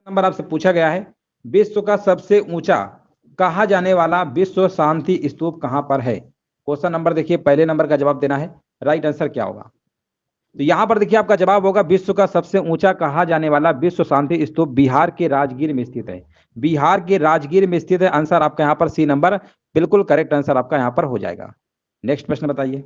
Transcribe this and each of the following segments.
Number आपसे पूछा गया है, विश्व का सबसे ऊंचा कहा जाने वाला विश्व शांति स्तूप कहां पर है। क्वेश्चन नंबर देखिए, पहले नंबर का जवाब देना है, राइट आंसर क्या होगा। तो यहां पर देखिए आपका जवाब होगा, विश्व का सबसे ऊंचा कहा जाने वाला विश्व शांति स्तूप बिहार के राजगीर में स्थित है। बिहार के राजगीर में स्थित है। आंसर आपका यहां पर सी नंबर बिल्कुल करेक्ट आंसर आपका यहां पर हो जाएगा। नेक्स्ट प्रश्न बताइए।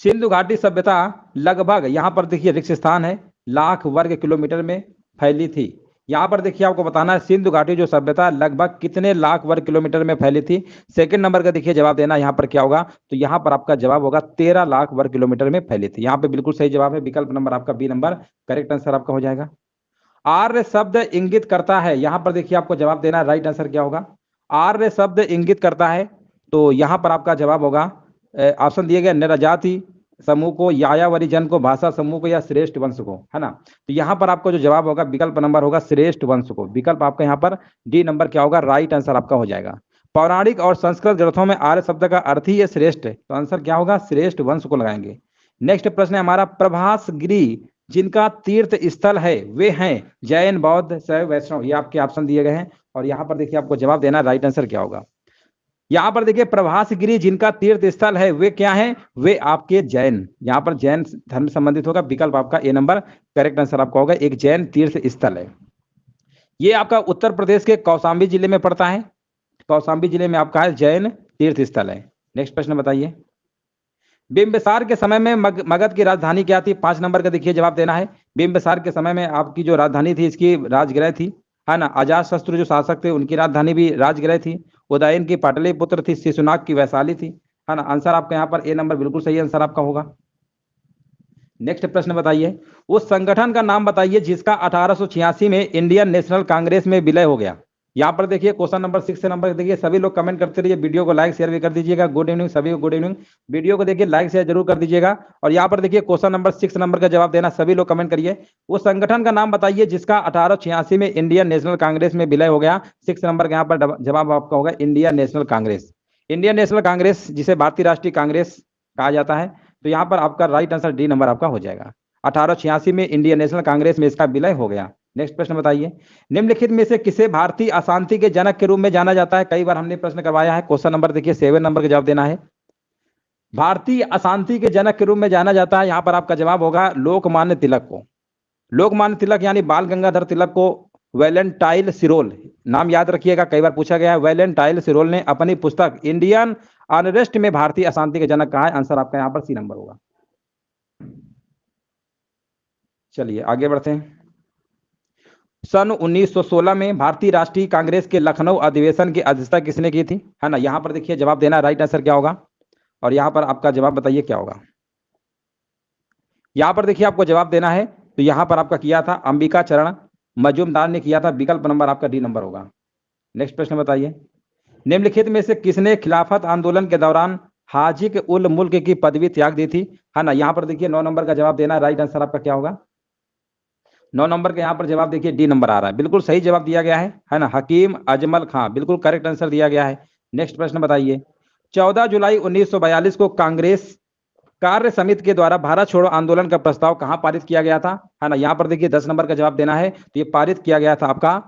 सिंधु घाटी सभ्यता लगभग, यहां पर देखिए रिक्त स्थान है, लाख वर्ग किलोमीटर में फैली थी। यहां पर देखिए आपको बताना है सिंधु घाटी जो सभ्यता लगभग कितने लाख वर्ग किलोमीटर में फैली थी। सेकंड नंबर का देखिए जवाब देना, यहां पर क्या होगा, तो यहां पर आपका जवाब होगा 13 लाख वर्ग किलोमीटर में फैली थी। यहां पर बिल्कुल सही जवाब है, विकल्प नंबर आपका बी नंबर करेक्ट आंसर आपका हो जाएगा। आर्य शब्द इंगित करता है, यहां पर देखिए आपको जवाब देना, राइट आंसर क्या होगा। आर्य शब्द इंगित करता है, तो यहां पर आपका जवाब होगा ऑप्शन दिए गए, नरजाति समूह को, यायावरी जन को, भाषा समूह को, या श्रेष्ठ वंश को, है ना। तो यहां पर आपको जो जवाब होगा विकल्प नंबर होगा श्रेष्ठ वंश को। विकल्प आपका यहां पर डी नंबर क्या होगा, राइट आंसर आपका हो जाएगा। पौराणिक और संस्कृत ग्रंथों में आर्य शब्द का अर्थ ही है श्रेष्ठ, तो आंसर क्या होगा, श्रेष्ठ वंश को लगाएंगे। नेक्स्ट प्रश्न है हमारा, प्रभास गिरी जिनका तीर्थ स्थल है वे हैं जैन, बौद्ध, शैव, वैष्णव। ये आपके ऑप्शन दिए गए हैं, और यहां पर देखिए आपको जवाब देना, राइट आंसर क्या होगा। यहां पर देखिए प्रभास गिरी जिनका तीर्थ स्थल है वे क्या हैं, वे आपके जैन, यहां पर जैन धर्म संबंधित होगा। विकल्प आपका ए नंबर करेक्ट आंसर आपका होगा, एक जैन तीर्थ स्थल है। ये आपका उत्तर प्रदेश के कौशाम्बी जिले में पड़ता है। कौशाम्बी जिले में आपका है जैन तीर्थ स्थल है। नेक्स्ट प्रश्न बताइए। बिंबिसार के समय में मगध की राजधानी क्या थी। 5 नंबर का देखिए जवाब देना है। बिंबिसार के समय में आपकी जो राजधानी थी इसकी राजगृह थी, है ना। अजातशत्रु जो शासक थे उनकी राजधानी भी राजगृह थी। उदयन की पाटलिपुत्र थी, शिशुनाग की वैशाली थी, है ना। आंसर आपका यहाँ पर ए नंबर बिल्कुल सही आंसर आपका होगा। नेक्स्ट प्रश्न बताइए, उस संगठन का नाम बताइए जिसका 1886 में इंडियन नेशनल कांग्रेस में विलय हो गया। यहाँ पर देखिए क्वेश्चन नंबर 6 से नंबर देखिए, सभी लोग कमेंट करते रहिए, वीडियो को लाइक शेयर भी कर दीजिएगा। गुड इवनिंग सभी को, गुड इवनिंग। वीडियो को देखिए लाइक शेयर जरूर कर दीजिएगा। और यहाँ पर देखिए क्वेश्चन नंबर 6 नंबर का जवाब देना, सभी लोग कमेंट करिए। उस संगठन का नाम बताइए जिसका 1886 में इंडियन नेशनल कांग्रेस में विलय हो गया। 6 नंबर का यहाँ पर जवाब आपका होगा Indian national Congress. Indian national Congress जिसे भारतीय राष्ट्रीय कांग्रेस कहा जाता है, तो यहाँ पर आपका राइट आंसर डी नंबर आपका हो जाएगा। 1886 में इंडियन नेशनल कांग्रेस में इसका विलय हो गया। नेक्स्ट प्रश्न बताइए, निम्नलिखित में से किसे भारतीय अशांति के जनक के रूप में जाना जाता है। कई बार हमने प्रश्न करवाया है। क्वेश्चन नंबर देखिए 7 नंबर का जवाब देना है। भारतीय अशांति के जनक के रूप में जाना जाता है, यहां पर आपका जवाब होगा लोकमान्य तिलक को। लोकमान्य तिलक यानी बाल गंगाधर तिलक को वैलेंटाइन सिरोल, नाम याद रखिएगा, कई बार पूछा गया है। वैलेंटाइन सिरोल ने अपनी पुस्तक इंडियन अनरेस्ट में भारतीय अशांति के जनक कहा है। आंसर आपका यहां पर सी नंबर होगा। चलिए आगे बढ़ते हैं। सन 1916 में भारतीय राष्ट्रीय कांग्रेस के लखनऊ अधिवेशन की अध्यक्षता किसने की थी, है ना। यहां पर देखिए जवाब देना, राइट आंसर क्या होगा, और यहां पर आपका जवाब बताइए क्या होगा। यहां पर देखिए आपको जवाब देना है, तो यहां पर आपका किया था अंबिका चरण मजूमदार ने किया था। विकल्प नंबर आपका डी नंबर होगा। नेक्स्ट प्रश्न बताइए, निम्नलिखित में से किसने खिलाफत आंदोलन के दौरान हाजिक उल मुल्क की पदवी त्याग दी थी, है ना। यहां पर देखिए 9 नंबर का जवाब देना, राइट आंसर आपका क्या होगा। 9 नंबर का यहाँ पर जवाब देखिए डी नंबर आ रहा है, बिल्कुल सही जवाब दिया गया है ना। हकीम अजमल खां, बिल्कुल करेक्ट आंसर दिया गया है। नेक्स्ट प्रश्न बताइए, 14 जुलाई 1942 को कांग्रेस कार्य समिति के द्वारा भारत छोड़ो आंदोलन का प्रस्ताव कहां पारित किया गया था, है ना। यहाँ पर देखिए 10 नंबर का जवाब देना है। तो ये पारित किया गया था आपका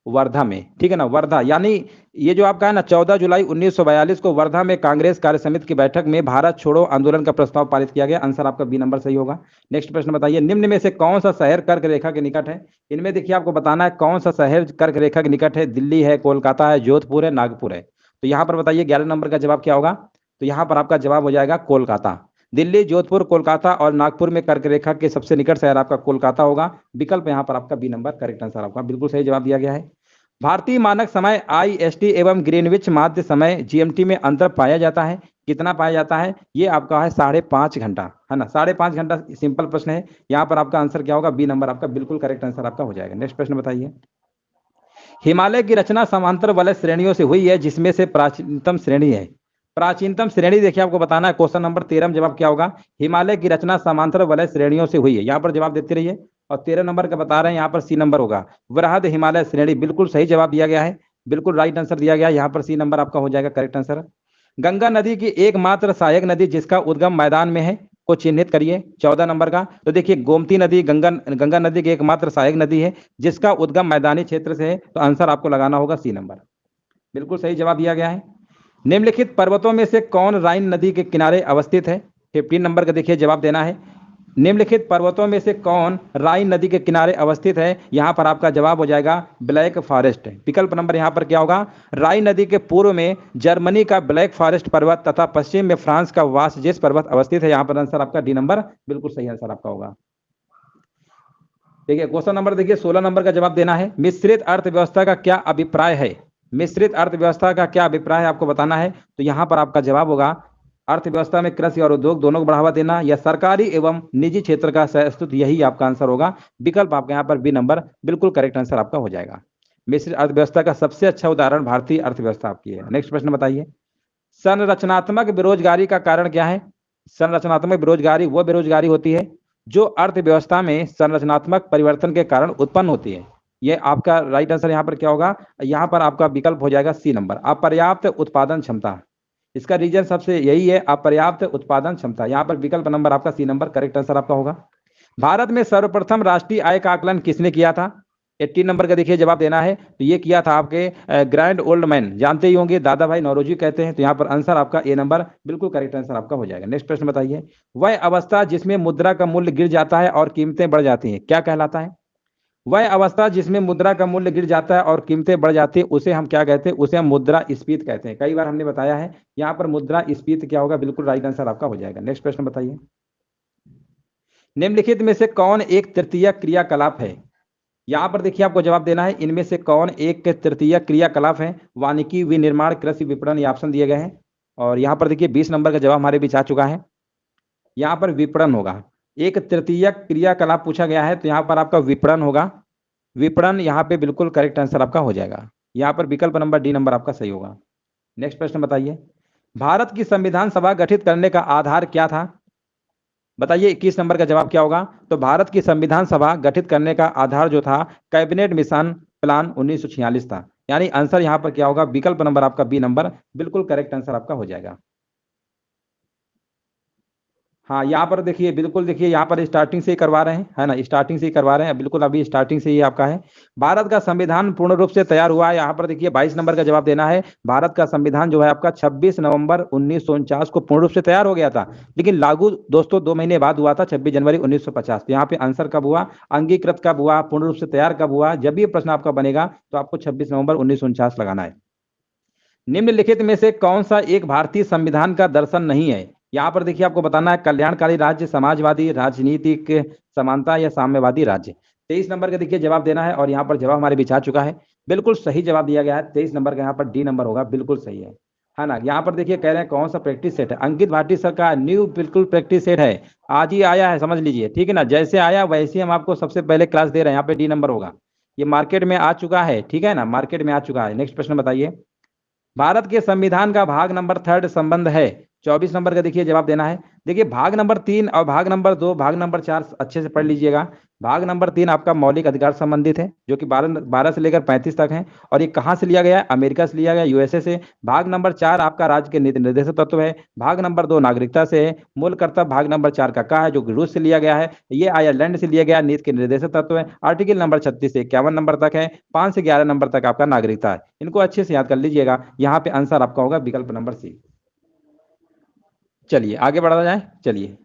वर्धा में, ठीक है ना, वर्धा। यानी ये जो आपका है ना 14 जुलाई 1942 को वर्धा में कांग्रेस कार्य समिति की बैठक में भारत छोड़ो आंदोलन का प्रस्ताव पारित किया गया। आंसर आपका बी नंबर सही होगा। नेक्स्ट प्रश्न बताइए, निम्न में से कौन सा शहर कर्क रेखा के निकट है। इनमें देखिए आपको बताना है कौन सा शहर कर्क रेखा के निकट है। दिल्ली है, कोलकाता है, जोधपुर है, नागपुर है। तो यहाँ पर बताइए 11 नंबर का जवाब क्या होगा। तो यहाँ पर आपका जवाब हो जाएगा कोलकाता। दिल्ली, जोधपुर, कोलकाता और नागपुर में कर्क रेखा के सबसे निकट शहर आपका कोलकाता होगा। विकल्प यहाँ पर आपका बी नंबर करेक्ट आंसर आपका बिल्कुल सही जवाब दिया गया है। भारतीय मानक समय IST एवं ग्रीनविच माध्य समय GMT में अंतर पाया जाता है, कितना पाया जाता है। ये आपका है 5.5 घंटा, है ना, 5.5 घंटा। सिंपल प्रश्न है, यहाँ पर आपका आंसर क्या होगा, बी नंबर आपका बिल्कुल करेक्ट आंसर आपका हो जाएगा। नेक्स्ट प्रश्न बताइए, हिमालय की रचना समांतर वलय श्रेणियों से हुई है जिसमें से प्राचीनतम श्रेणी है। प्राचीनतम श्रेणी देखिए आपको बताना है। क्वेश्चन नंबर 13 में जवाब क्या होगा, हिमालय की रचना समांतर वलय श्रेणियों से हुई है। यहाँ पर जवाब देते रहिए। और 13 नंबर का बता रहे हैं, यहाँ पर सी नंबर होगा वृहद हिमालय श्रेणी। बिल्कुल सही जवाब दिया गया है, बिल्कुल राइट आंसर दिया गया है। यहाँ पर सी नंबर आपका हो जाएगा करेक्ट आंसर। गंगा नदी की एकमात्र सहायक नदी जिसका उद्गम मैदान में है, को चिन्हित करिए 14 नंबर का। तो देखिए गोमती नदी गंगा नदी की एकमात्र सहायक नदी है जिसका उद्गम मैदानी क्षेत्र से है, तो आंसर आपको लगाना होगा सी नंबर। बिल्कुल सही जवाब दिया गया है। निम्नलिखित पर्वतों में से कौन राइन नदी के किनारे अवस्थित है? 15 नंबर का देखिए जवाब देना है। निम्नलिखित पर्वतों में से कौन राइन नदी के किनारे अवस्थित है? यहां पर आपका जवाब हो जाएगा ब्लैक फॉरेस्ट। विकल्प नंबर यहां पर क्या होगा? राइन नदी के पूर्व में जर्मनी का ब्लैक फॉरेस्ट पर्वत तथा पश्चिम में फ्रांस का वासजेस पर्वत अवस्थित है। यहां पर आंसर आपका डी नंबर बिल्कुल सही आंसर आपका होगा। देखिए क्वेश्चन नंबर देखिए 16 नंबर का जवाब देना है। मिश्रित अर्थव्यवस्था का क्या अभिप्राय है? मिश्रित अर्थव्यवस्था का क्या अभिप्राय है आपको बताना है। तो यहां पर आपका जवाब होगा अर्थव्यवस्था में कृषि और उद्योग दोनों को बढ़ावा देना या सरकारी एवं निजी क्षेत्र का सहअस्तित्व, यही आपका आंसर होगा। विकल्प आपका यहाँ पर बी नंबर बिल्कुल करेक्ट आंसर आपका हो जाएगा। मिश्रित अर्थव्यवस्था का सबसे अच्छा उदाहरण भारतीय अर्थव्यवस्था आपकी है। नेक्स्ट प्रश्न बताइए, संरचनात्मक बेरोजगारी का कारण क्या है? संरचनात्मक बेरोजगारी वो बेरोजगारी होती है जो अर्थव्यवस्था में संरचनात्मक परिवर्तन के कारण उत्पन्न होती है। ये आपका राइट आंसर यहाँ पर क्या होगा? यहाँ पर आपका विकल्प हो जाएगा सी नंबर, अपर्याप्त उत्पादन क्षमता। इसका रीजन सबसे यही है, अपर्याप्त उत्पादन क्षमता। यहाँ पर विकल्प नंबर आपका सी नंबर करेक्ट आंसर आपका होगा। भारत में सर्वप्रथम राष्ट्रीय आय का आकलन किसने किया था? 18 नंबर का देखिए जवाब देना है। तो ये किया था आपके ग्रैंड ओल्ड मैन, जानते ही होंगे, दादा भाई नौरोजी कहते हैं। तो यहाँ पर आंसर आपका ए नंबर बिल्कुल करेक्ट आंसर आपका हो जाएगा। नेक्स्ट प्रश्न बताइए, वह अवस्था जिसमें मुद्रा का मूल्य गिर जाता है और कीमतें बढ़ जाती हैं क्या कहलाता है? वह अवस्था जिसमें मुद्रा का मूल्य गिर जाता है और कीमतें बढ़ जाती है उसे हम क्या कहते हैं? उसे हम मुद्रास्फीति कहते हैं। कई बार हमने बताया है। यहाँ पर मुद्रास्फीति क्या होगा? बिल्कुल राइट आंसर आपका हो जाएगा। नेक्स्ट प्रश्न बताइए, निम्नलिखित में से कौन एक तृतीय क्रियाकलाप है? यहाँ पर देखिए आपको जवाब देना है, इनमें से कौन एक तृतीय क्रियाकलाप है? वानिकी, विनिर्माण, कृषि, विपणन, ये ऑप्शन दिए गए हैं। और यहाँ पर देखिए 20 नंबर का जवाब हमारे बीच आ चुका है। यहाँ पर विपणन होगा। एक तृतीय क्रियाकलाप पूछा गया है तो यहाँ पर आपका विपणन होगा। विपणन यहाँ पे बिल्कुल करेक्ट आंसर आपका हो जाएगा। यहाँ पर विकल्प नंबर डी नंबर आपका सही होगा। नेक्स्ट प्रश्न बताइए, भारत की संविधान सभा गठित करने का आधार क्या था? बताइए 21 नंबर का जवाब क्या होगा? तो भारत की संविधान सभा गठित करने का आधार जो था कैबिनेट मिशन प्लान 1946 था। यानी आंसर यहाँ पर क्या होगा? विकल्प नंबर आपका बी नंबर बिल्कुल करेक्ट आंसर आपका हो जाएगा। हाँ यहाँ पर देखिए बिल्कुल देखिए यहाँ पर स्टार्टिंग से ही करवा रहे हैं, है ना, स्टार्टिंग से ही करवा रहे हैं। बिल्कुल अभी स्टार्टिंग से ही आपका है। भारत का संविधान पूर्ण रूप से तैयार हुआ है। यहाँ पर देखिए 22 नंबर का जवाब देना है। भारत का संविधान जो है आपका 26 नवंबर 1949 को पूर्ण रूप से तैयार हो गया था, लेकिन लागू दोस्तों 2 महीने बाद हुआ था, 26 जनवरी 1950। तो यहाँ पे आंसर कब हुआ? अंगीकृत कब हुआ? पूर्ण रूप से तैयार कब हुआ? जब भी प्रश्न आपका बनेगा तो आपको 26 नवंबर 1949 लगाना है। निम्नलिखित में से कौन सा एक भारतीय संविधान का दर्शन नहीं है? यहाँ पर देखिए आपको बताना है, कल्याणकारी राज्य, समाजवादी, राजनीतिक समानता या साम्यवादी राज्य। 23 नंबर का देखिए जवाब देना है और यहाँ पर जवाब हमारे बीच आ चुका है। बिल्कुल सही जवाब दिया गया है। 23 नंबर का यहाँ पर डी नंबर होगा, बिल्कुल सही है ना। यहाँ पर देखिए कह रहे हैं कौन सा प्रैक्टिस सेट है? अंकित भाटी सर का न्यू बिल्कुल प्रैक्टिस सेट है, आज ही आया है, समझ लीजिए, ठीक है ना। जैसे आया वैसे हम आपको सबसे पहले क्लास दे रहे हैं। यहाँ पे डी नंबर होगा, ये मार्केट में आ चुका है, ठीक है ना, मार्केट में आ चुका है। नेक्स्ट प्रश्न बताइए, भारत के संविधान का भाग नंबर 3 संबंध है। 24 नंबर का देखिए जवाब देना है। देखिए भाग नंबर 3 और भाग नंबर 2, भाग नंबर 4 अच्छे से पढ़ लीजिएगा। भाग नंबर 3 आपका मौलिक अधिकार संबंधित है, जो कि 12 से लेकर 35 तक है। और ये कहाँ से लिया गया है? अमेरिका से लिया गया, यूएसए से। भाग नंबर 4 आपका राज्य के नीति निर्देशक तत्व है। भाग नंबर 2 नागरिकता से है। मूल कर्तव्य भाग नंबर 4 का कहा है, जो कि रूस से लिया गया है। ये आयरलैंड से लिया गया नीति के निर्देशक तत्व है। आर्टिकल नंबर 36 से 51 नंबर तक है। 5 से 11 नंबर तक आपका नागरिकता है। इनको अच्छे से याद कर लीजिएगा। यहाँ पे आंसर आपका होगा विकल्प नंबर सी। चलिए आगे बढ़ा जाए। चलिए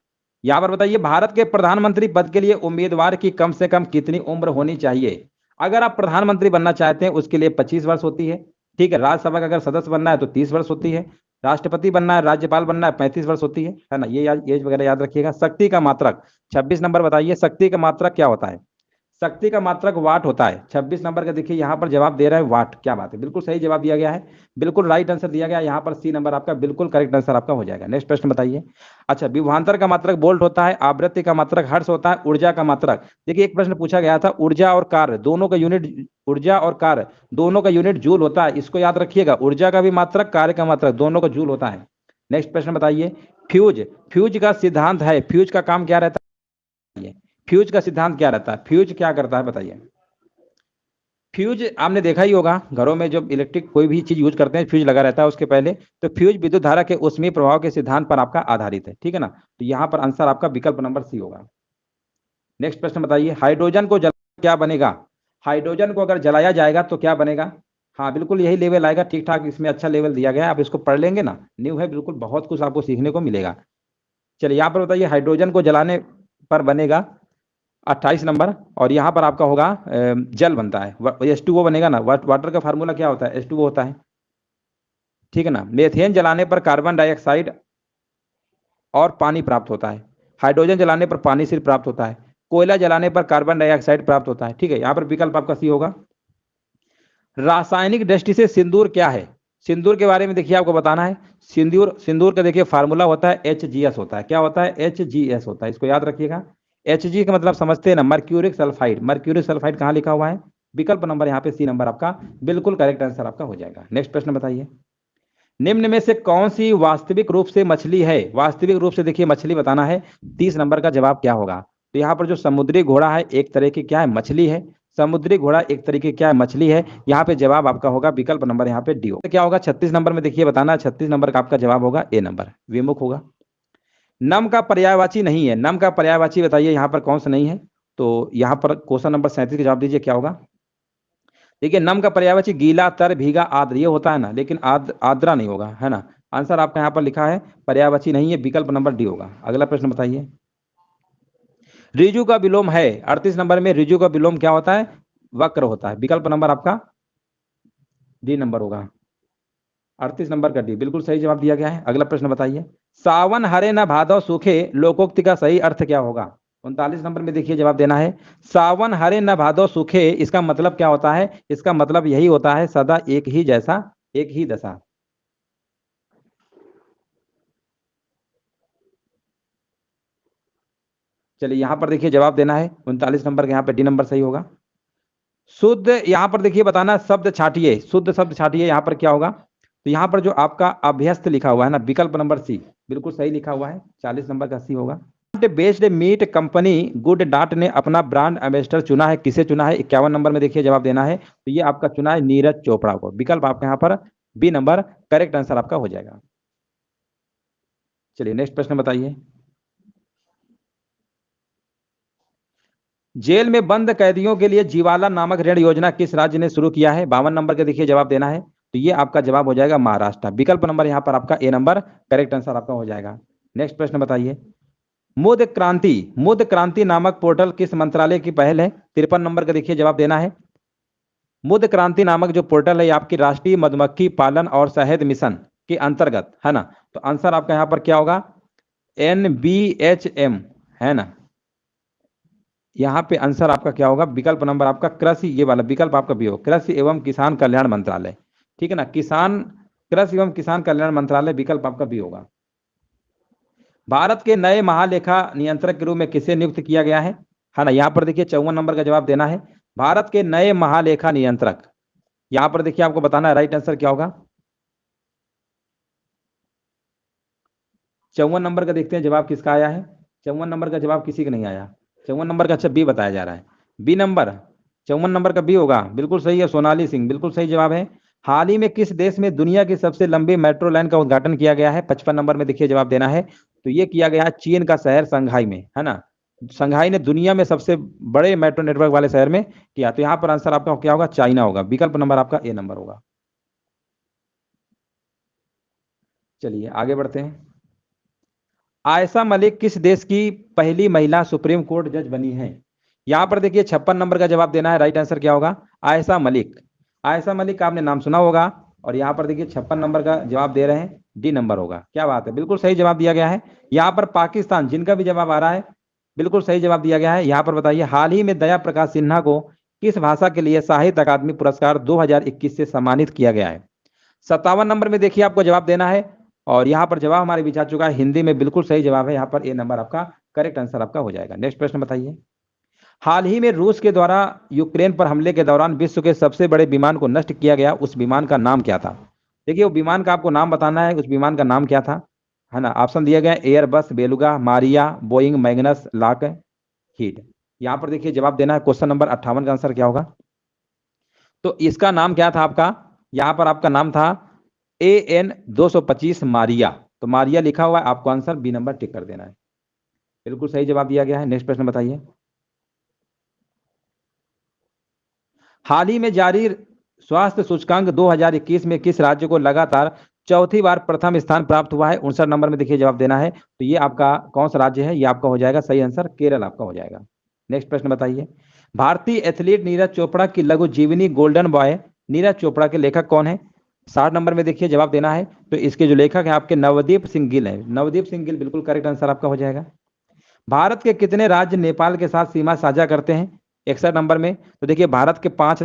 यहाँ पर बताइए, भारत के प्रधानमंत्री पद के लिए उम्मीदवार की कम से कम कितनी उम्र होनी चाहिए? अगर आप प्रधानमंत्री बनना चाहते हैं उसके लिए 25 वर्ष होती है, ठीक है। राज्यसभा का अगर सदस्य बनना है तो 30 वर्ष होती है। राष्ट्रपति बनना है, राज्यपाल बनना है, 35 वर्ष होती है ना। ये एज वगैरह याद रखिएगा। शक्ति का मात्रक 26 नंबर बताइए, शक्ति का मात्रक क्या होता है? शक्ति का मात्रक वाट होता है। 26 नंबर का देखिए यहाँ पर जवाब दे रहा है वाट। क्या बात है, बिल्कुल सही जवाब दिया गया है, बिल्कुल राइट आंसर दिया गया। यहाँ पर सी नंबर आपका बिल्कुल करेक्ट आंसर आपका हो जाएगा। नेक्स्ट प्रश्न बताइए। अच्छा, विभवांतर का मात्रक वोल्ट होता है, आवृत्ति का मात्रक हर्ट्ज होता है, ऊर्जा का मात्रक, देखिए एक प्रश्न पूछा गया था, ऊर्जा और कार्य दोनों का यूनिट, ऊर्जा और कार्य दोनों का यूनिट जूल होता है, इसको याद रखिएगा। ऊर्जा का भी मात्रक, कार्य का मात्रक दोनों का जूल होता है। नेक्स्ट प्रश्न बताइए, फ्यूज, फ्यूज का सिद्धांत है, फ्यूज का काम क्या रहता है? फ्यूज का सिद्धांत क्या रहता है? फ्यूज क्या करता है बताइए? फ्यूज आपने देखा ही होगा, घरों में जब इलेक्ट्रिक कोई भी चीज यूज करते हैं फ्यूज लगा रहता है उसके पहले। तो फ्यूज विद्युत धारा के ऊष्मीय प्रभाव के सिद्धांत पर आपका आधारित है, ठीक है ना। तो यहाँ पर आंसर आपका विकल्प नंबर सी होगा। नेक्स्ट प्रश्न बताइए, हाइड्रोजन को जला क्या बनेगा? हाइड्रोजन को अगर जलाया जाएगा तो क्या बनेगा? हाँ बिल्कुल यही लेवल आएगा, ठीक ठाक इसमें अच्छा लेवल दिया गया है, आप इसको पढ़ लेंगे ना, न्यू है बिल्कुल, बहुत कुछ आपको सीखने को मिलेगा। चलिए यहाँ पर बताइए, हाइड्रोजन को जलाने पर बनेगा 28 नंबर, और यहाँ पर आपका होगा जल बनता है, H2O बनेगा ना। वाटर का फार्मूला क्या होता है? H2O होता है, ठीक है ना। मेथेन जलाने पर कार्बन डाइऑक्साइड और पानी प्राप्त होता है, हाइड्रोजन जलाने पर पानी सिर्फ प्राप्त होता है, कोयला जलाने पर कार्बन डाइऑक्साइड प्राप्त होता है, ठीक है। यहाँ पर विकल्प आपका सी होगा। रासायनिक दृष्टि से सिंदूर क्या है? सिंदूर के बारे में देखिए आपको बताना है। सिंदूर का देखिए फार्मूला होता है HGS होता है। क्या होता है? HGS होता है, इसको याद रखिएगा। Hg का मतलब समझते हैं ना, मर्क्यूरिक सल्फाइड। मर्क्यूरिक सल्फाइड कहाँ लिखा हुआ है? विकल्प नंबर यहाँ पे सी नंबर आपका बिल्कुल करेक्ट आंसर आपका हो जाएगा। नेक्स्ट प्रश्न बताइए, निम्न में से कौन सी वास्तविक रूप से मछली है? वास्तविक रूप से देखिए मछली बताना है, 30 नंबर का जवाब क्या होगा? तो यहाँ पर जो समुद्री घोड़ा है एक तरह की क्या है? मछली है। समुद्री घोड़ा एक तरीके क्या है? मछली है। यहाँ पे जवाब आपका होगा विकल्प नंबर यहाँ पे डी होगा। क्या होगा 36 नंबर में? देखिए बताना, 36 नंबर का आपका जवाब होगा ए नंबर, विमुख होगा। नम का पर्यायवाची नहीं है, नम का पर्यायवाची बताइए यहाँ पर कौन सा नहीं है? तो यहाँ पर क्वेश्चन नंबर 37 का जवाब दीजिए, क्या होगा? देखिए नम का पर्यायवाची गीला, तर, भीगा, आर्द्र ये होता है ना, लेकिन आर्द्रा नहीं होगा, है ना। आंसर आपका यहाँ पर लिखा है पर्यायवाची नहीं है, विकल्प नंबर डी होगा। अगला प्रश्न बताइए, ऋजु का विलोम है 38 नंबर में, ऋजु का विलोम क्या होता है? वक्र होता है, विकल्प नंबर आपका डी नंबर होगा। 38 नंबर का डी बिल्कुल सही जवाब दिया गया है। अगला प्रश्न बताइए, सावन हरे न भादव सूखे लोकोक्ति का सही अर्थ क्या होगा? 39 नंबर में देखिए जवाब देना है। सावन हरे न भादव सूखे, इसका मतलब क्या होता है? इसका मतलब यही होता है सदा एक ही जैसा, एक ही दशा। चलिए यहाँ पर देखिए जवाब देना है, 39 नंबर का यहाँ पे डी नंबर सही होगा। शुद्ध, यहाँ पर देखिए बताना शब्द छाटिए, शुद्ध शब्द छाटिए, यहाँ पर क्या होगा? तो यहाँ पर जो आपका अभ्यस्त लिखा हुआ है ना, विकल्प नंबर सी बिल्कुल सही लिखा हुआ है, 40 नंबर का सी होगा। Based meat company good dot ने अपना ब्रांड एम्बेसडर चुना है, किसे चुना है? 51 नंबर में देखिए जवाब देना है। तो ये आपका चुना है नीरज चोपड़ा को, विकल्प आपका यहाँ पर बी नंबर करेक्ट आंसर आपका हो जाएगा। चलिए नेक्स्ट प्रश्न बताइए, जेल में बंद कैदियों के लिए जीवाला नामक ऋण योजना किस राज्य ने शुरू किया है? 52 नंबर का देखिए जवाब देना है। तो ये आपका जवाब हो जाएगा महाराष्ट्र, विकल्प नंबर यहाँ पर आपका ए नंबर करेक्ट आंसर आपका हो जाएगा। नेक्स्ट प्रश्न बताइए, मुद क्रांति नामक पोर्टल किस मंत्रालय की पहल है? 53 नंबर का देखिए जवाब देना है। मुद क्रांति नामक जो पोर्टल है आपकी राष्ट्रीय मधुमक्खी पालन और शहद मिशन के अंतर्गत है ना। तो आंसर आपका यहाँ पर क्या होगा? NBHM है ना। यहाँ पे आंसर आपका क्या होगा? विकल्प नंबर आपका कृषि, ये वाला विकल्प आपका भी हो, कृषि एवं किसान कल्याण मंत्रालय, ठीक है ना। कृषि एवं किसान कल्याण मंत्रालय विकल्प आपका भी होगा। भारत के नए महालेखा नियंत्रक के रूप में किसे नियुक्त किया गया है ना? यहाँ पर देखिए 54 नंबर का जवाब देना है, भारत के नए महालेखा नियंत्रक। यहाँ पर देखिए आपको बताना है राइट आंसर क्या होगा। 54 नंबर का देखते हैं जवाब किसका आया है। 54 नंबर का जवाब किसी का नहीं आया, 54 नंबर का अच्छा बी बताया जा रहा है, बी नंबर 54 नंबर का बी होगा, बिल्कुल सही है, सोनाली सिंह बिल्कुल सही जवाब है। हाल ही में किस देश में दुनिया की सबसे लंबी मेट्रो लाइन का उद्घाटन किया गया है? 55 नंबर में देखिए जवाब देना है। तो ये किया गया है चीन का शहर संघाई में, है ना। संघाई ने दुनिया में सबसे बड़े मेट्रो नेटवर्क वाले शहर में किया। तो यहाँ पर आंसर आपका क्या होगा? चाइना होगा, विकल्प नंबर आपका ए नंबर होगा। चलिए आगे बढ़ते हैं, आयशा मलिक किस देश की पहली महिला सुप्रीम कोर्ट जज बनी है? यहाँ पर देखिए 56 नंबर का जवाब देना है, राइट आंसर क्या होगा? आयशा मलिक। आयशा मलिक का आपने नाम सुना होगा, और यहाँ पर देखिए 56 नंबर का जवाब दे रहे हैं, डी नंबर होगा। क्या बात है, बिल्कुल सही जवाब दिया गया है। यहाँ पर पाकिस्तान, जिनका भी जवाब आ रहा है बिल्कुल सही जवाब दिया गया है। यहाँ पर बताइए, हाल ही में दया प्रकाश सिन्हा को किस भाषा के लिए साहित्य अकादमी पुरस्कार 2021 से सम्मानित किया गया है? 57 नंबर में देखिए आपको जवाब देना है, और यहाँ पर जवाब हमारे बीच आ चुका है हिंदी में, बिल्कुल सही जवाब है, यहाँ पर ए नंबर आपका करेक्ट आंसर आपका हो जाएगा। नेक्स्ट प्रश्न बताइए, हाल ही में रूस के द्वारा यूक्रेन पर हमले के दौरान विश्व के सबसे बड़े विमान को नष्ट किया गया, उस विमान का नाम क्या था? देखिए वो विमान का आपको नाम बताना है, उस विमान का नाम क्या था, है ना। ऑप्शन दिया गया Airbus, Beluga, Mriya, Boeing, Magnus, Lockheed. यहाँ पर देखिए जवाब देना है, क्वेश्चन नंबर 58 का आंसर क्या होगा? तो इसका नाम क्या था आपका, यहाँ पर आपका नाम था AN 225 मारिया। तो मारिया लिखा हुआ है, आपको आंसर बी नंबर टिक कर देना है। बिल्कुल सही जवाब दिया गया है। नेक्स्ट प्रश्न बताइए। हाल ही में जारी स्वास्थ्य सूचकांक 2021 में किस राज्य को लगातार चौथी बार प्रथम स्थान प्राप्त हुआ है? 59 नंबर में देखिए जवाब देना है। तो ये आपका कौन सा राज्य है? ये आपका हो जाएगा सही आंसर केरल आपका हो जाएगा। नेक्स्ट प्रश्न बताइए। भारतीय एथलीट नीरज चोपड़ा की लघु जीवनी गोल्डन बॉय नीरज चोपड़ा के लेखक कौन है? 60 नंबर में देखिए जवाब देना है। तो इसके जो लेखक है आपके नवदीप सिंह गिल है। नवदीप सिंह गिल बिल्कुल करेक्ट आंसर आपका हो जाएगा। भारत के कितने राज्य नेपाल के साथ सीमा साझा करते हैं? 61 नंबर में। तो देखिए भारत के 5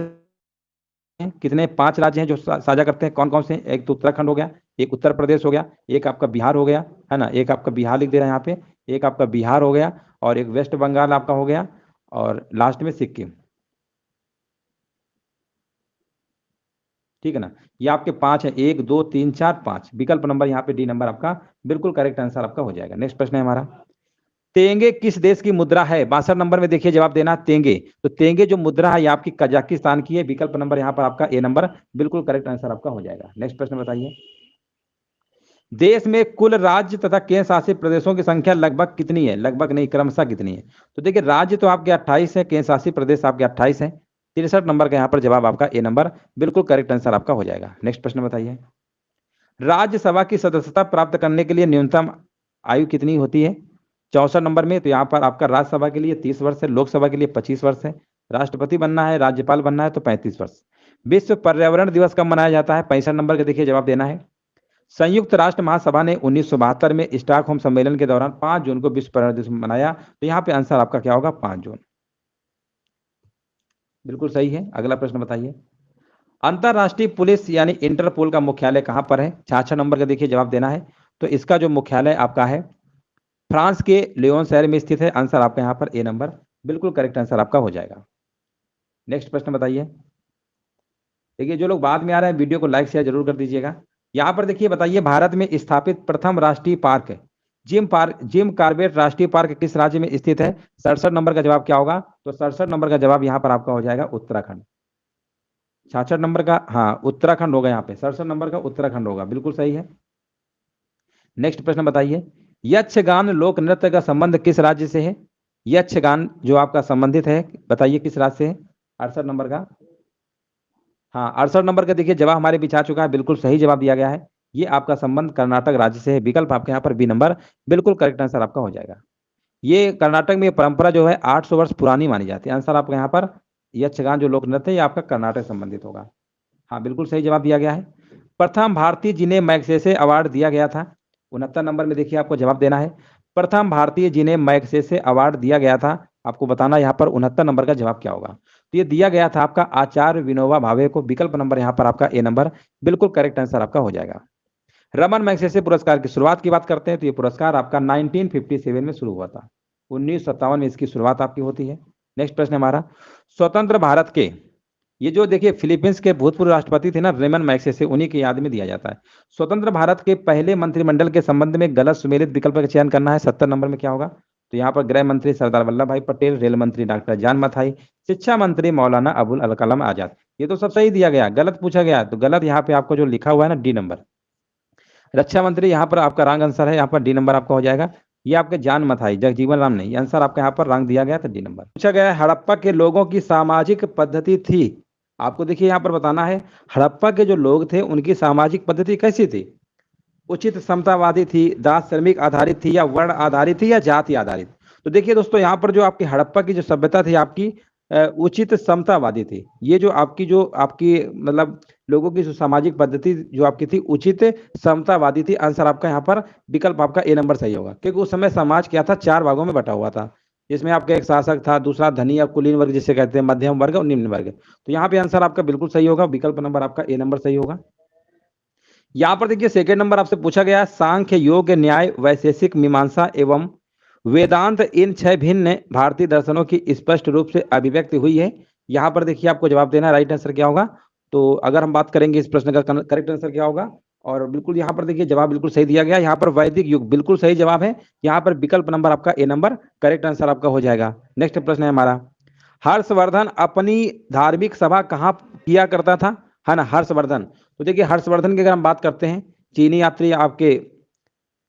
कितने 5 राज्य हैं जो साझा करते हैं, कौन कौन से? एक तो उत्तराखंड हो गया, एक उत्तर प्रदेश हो गया, एक आपका बिहार हो गया, है ना, एक आपका बिहार लिख दे रहा है यहाँ पे, एक आपका बिहार हो गया, और एक वेस्ट बंगाल आपका हो गया, और लास्ट में सिक्किम। ठीक है ना, ये आपके 5 है, 1 2 3 4 5। विकल्प नंबर यहाँ पे डी नंबर आपका बिल्कुल करेक्ट आंसर आपका हो जाएगा। नेक्स्ट प्रश्न है हमारा, तेंगे किस देश की मुद्रा है? 62 नंबर में देखिए जवाब देना तेंगे। तो तेंगे जो मुद्रा है ये आपकी कजाकिस्तान की है। विकल्प नंबर यहाँ पर आपका ए नंबर बिल्कुल करेक्ट आंसर आपका हो जाएगा। नेक्स्ट प्रश्न बताइए। देश में कुल राज्य तथा केंद्र शासित प्रदेशों की संख्या लगभग कितनी है? लगभग नहीं, क्रमशः कितनी है? तो देखिए राज्य तो आपके 28 है, केंद्र शासित प्रदेश आपके 28 है। 63 नंबर का यहाँ पर जवाब आपका ए नंबर बिल्कुल करेक्ट आंसर आपका हो जाएगा। नेक्स्ट प्रश्न बताइए। राज्यसभा की सदस्यता प्राप्त करने के लिए न्यूनतम आयु कितनी होती है? 64 नंबर में। तो यहाँ पर आपका राज्यसभा के लिए 30 वर्ष है, लोकसभा के लिए 25 वर्ष है, राष्ट्रपति बनना है, राज्यपाल बनना है तो 35 वर्ष। विश्व पर्यावरण दिवस कब मनाया जाता है? 65 नंबर का देखिए जवाब देना है। संयुक्त राष्ट्र महासभा ने 1972 में स्टॉकहोम सम्मेलन के दौरान 5 जून को विश्व पर्यावरण दिवस मनाया। तो यहाँ पे आंसर आपका क्या होगा? 5 जून। बिल्कुल सही है। अगला प्रश्न बताइए। अंतरराष्ट्रीय पुलिस यानी इंटरपोल का मुख्यालय कहाँ पर है? 66 नंबर का देखिए जवाब देना है। तो इसका जो मुख्यालय आपका है फ्रांस के लियोन शहर में स्थित है। आंसर आपका यहाँ पर ए नंबर बिल्कुल करेक्ट आंसर आपका हो जाएगा। नेक्स्ट प्रश्न बताइए। देखिए जो लोग बाद में आ रहे हैं वीडियो को लाइक शेयर जरूर कर दीजिएगा। यहाँ पर देखिए बताइए, भारत में स्थापित प्रथम राष्ट्रीय पार्क जिम कॉर्बेट राष्ट्रीय पार्क किस राज्य में स्थित है? 67 नंबर का जवाब क्या होगा? तो 67 नंबर का जवाब यहाँ पर आपका हो जाएगा उत्तराखंड। 66 नंबर का, हाँ उत्तराखंड होगा यहाँ पे, 67 नंबर का उत्तराखंड होगा, बिल्कुल सही है। नेक्स्ट प्रश्न बताइए। यक्षगान लोक नृत्य का संबंध किस राज्य से है? यक्षगान जो आपका संबंधित है बताइए किस राज्य से है? 68 नंबर का, हाँ 68 नंबर का देखिए जवाब हमारे बीच आ चुका है, बिल्कुल सही जवाब दिया गया है। ये आपका संबंध कर्नाटक राज्य से है। विकल्प आपके यहाँ पर बी नंबर बिल्कुल करेक्ट आंसर आपका हो जाएगा। ये कर्नाटक में परंपरा जो है 800 वर्ष पुरानी मानी जाती है। आंसर आपका यहाँ पर यक्षगान जो लोक नृत्य है ये आपका कर्नाटक संबंधित होगा। हाँ बिल्कुल सही जवाब दिया गया है। प्रथम भारतीय जिन्हें मैग्सेसे अवार्ड दिया गया था? 69 नंबर में देखिए आपको जवाब देना है। प्रथम भारतीय जिन्हें मैग्सेसे अवार्ड दिया गया था, आपको बताना यहाँ पर 69 नंबर का जवाब क्या होगा? तो ये दिया गया था आपका आचार्य विनोबा भावे को। विकल्प नंबर यहाँ पर आपका ए नंबर बिल्कुल करेक्ट आंसर आपका हो जाएगा। रमन मैग्सेसे पुरस्कार की शुरुआत की बात करते हैं तो ये पुरस्कार आपका 1957 में शुरू हुआ था। 1957 में इसकी शुरुआत आपकी होती है। नेक्स्ट प्रश्न हमारा, स्वतंत्र भारत के ये जो देखिए फिलीपींस के भूतपूर्व राष्ट्रपति थे ना रेमन मैग्सेसे, उन्हीं की याद में दिया जाता है। स्वतंत्र भारत के पहले मंत्रिमंडल के संबंध में गलत सुमेलित विकल्प का चयन करना है। 70 नंबर में क्या होगा? तो यहाँ पर गृह मंत्री सरदार वल्लभ भाई पटेल, रेल मंत्री डॉक्टर जान मथाई, शिक्षा मंत्री मौलाना अबुल अल कलाम आजाद। ये तो सब सही दिया गया, गलत पूछा गया तो गलत यहाँ पे आपको जो लिखा हुआ है ना डी नंबर। रक्षा मंत्री यहाँ पर आपका रॉन्ग आंसर है, यहाँ पर डी नंबर आपका हो जाएगा। ये आपके जान मथाई, जगजीवन राम नहीं, आंसर आपका यहाँ पर रॉन्ग दिया गया तो डी नंबर। पूछा गया है हड़प्पा के लोगों की सामाजिक पद्धति थी। आपको देखिए यहाँ पर बताना है हड़प्पा के जो लोग थे उनकी सामाजिक पद्धति कैसी थी? उचित समतावादी थी, दास श्रमिक आधारित थी, या वर्ण आधारित थी, या जाति आधारित? तो देखिए दोस्तों यहाँ पर जो आपकी हड़प्पा की जो सभ्यता थी आपकी उचित समतावादी थी। ये जो आपकी मतलब लोगों की जो सामाजिक पद्धति जो आपकी थी उचित समतावादी थी। आंसर आपका यहाँ पर विकल्प आपका ए नंबर सही होगा, क्योंकि उस समय समाज क्या था? 4 भागों में बटा हुआ था, जिसमें आपका एक शासक था, दूसरा धनी या कुलीन वर्ग जिसे कहते हैं, मध्यम वर्ग और निम्न वर्ग। तो यहाँ पे आंसर आपका बिल्कुल सही होगा, विकल्प नंबर आपका ए नंबर सही होगा। यहाँ पर देखिए सेकंड नंबर आपसे पूछा गया सांख्य, योग, न्याय, वैशेषिक मीमांसा एवं वेदांत इन 6 भिन्न भारतीय दर्शनों की स्पष्ट रूप से अभिव्यक्ति हुई है। यहाँ पर देखिए आपको जवाब देना, राइट आंसर क्या होगा? तो अगर हम बात करेंगे इस प्रश्न का करेक्ट आंसर क्या होगा, और बिल्कुल यहाँ पर देखिए जवाब बिल्कुल सही दिया गया। यहाँ पर वैदिक युग बिल्कुल सही जवाब है। यहाँ पर विकल्प नंबर आपका ए नंबर करेक्ट आंसर आपका हो जाएगा। नेक्स्ट प्रश्न है हमारा, हर्षवर्धन अपनी धार्मिक सभा कहाँ किया करता था, है ना, हर्षवर्धन। तो देखिए हर्षवर्धन की अगर हम बात करते हैं, चीनी यात्री आपके,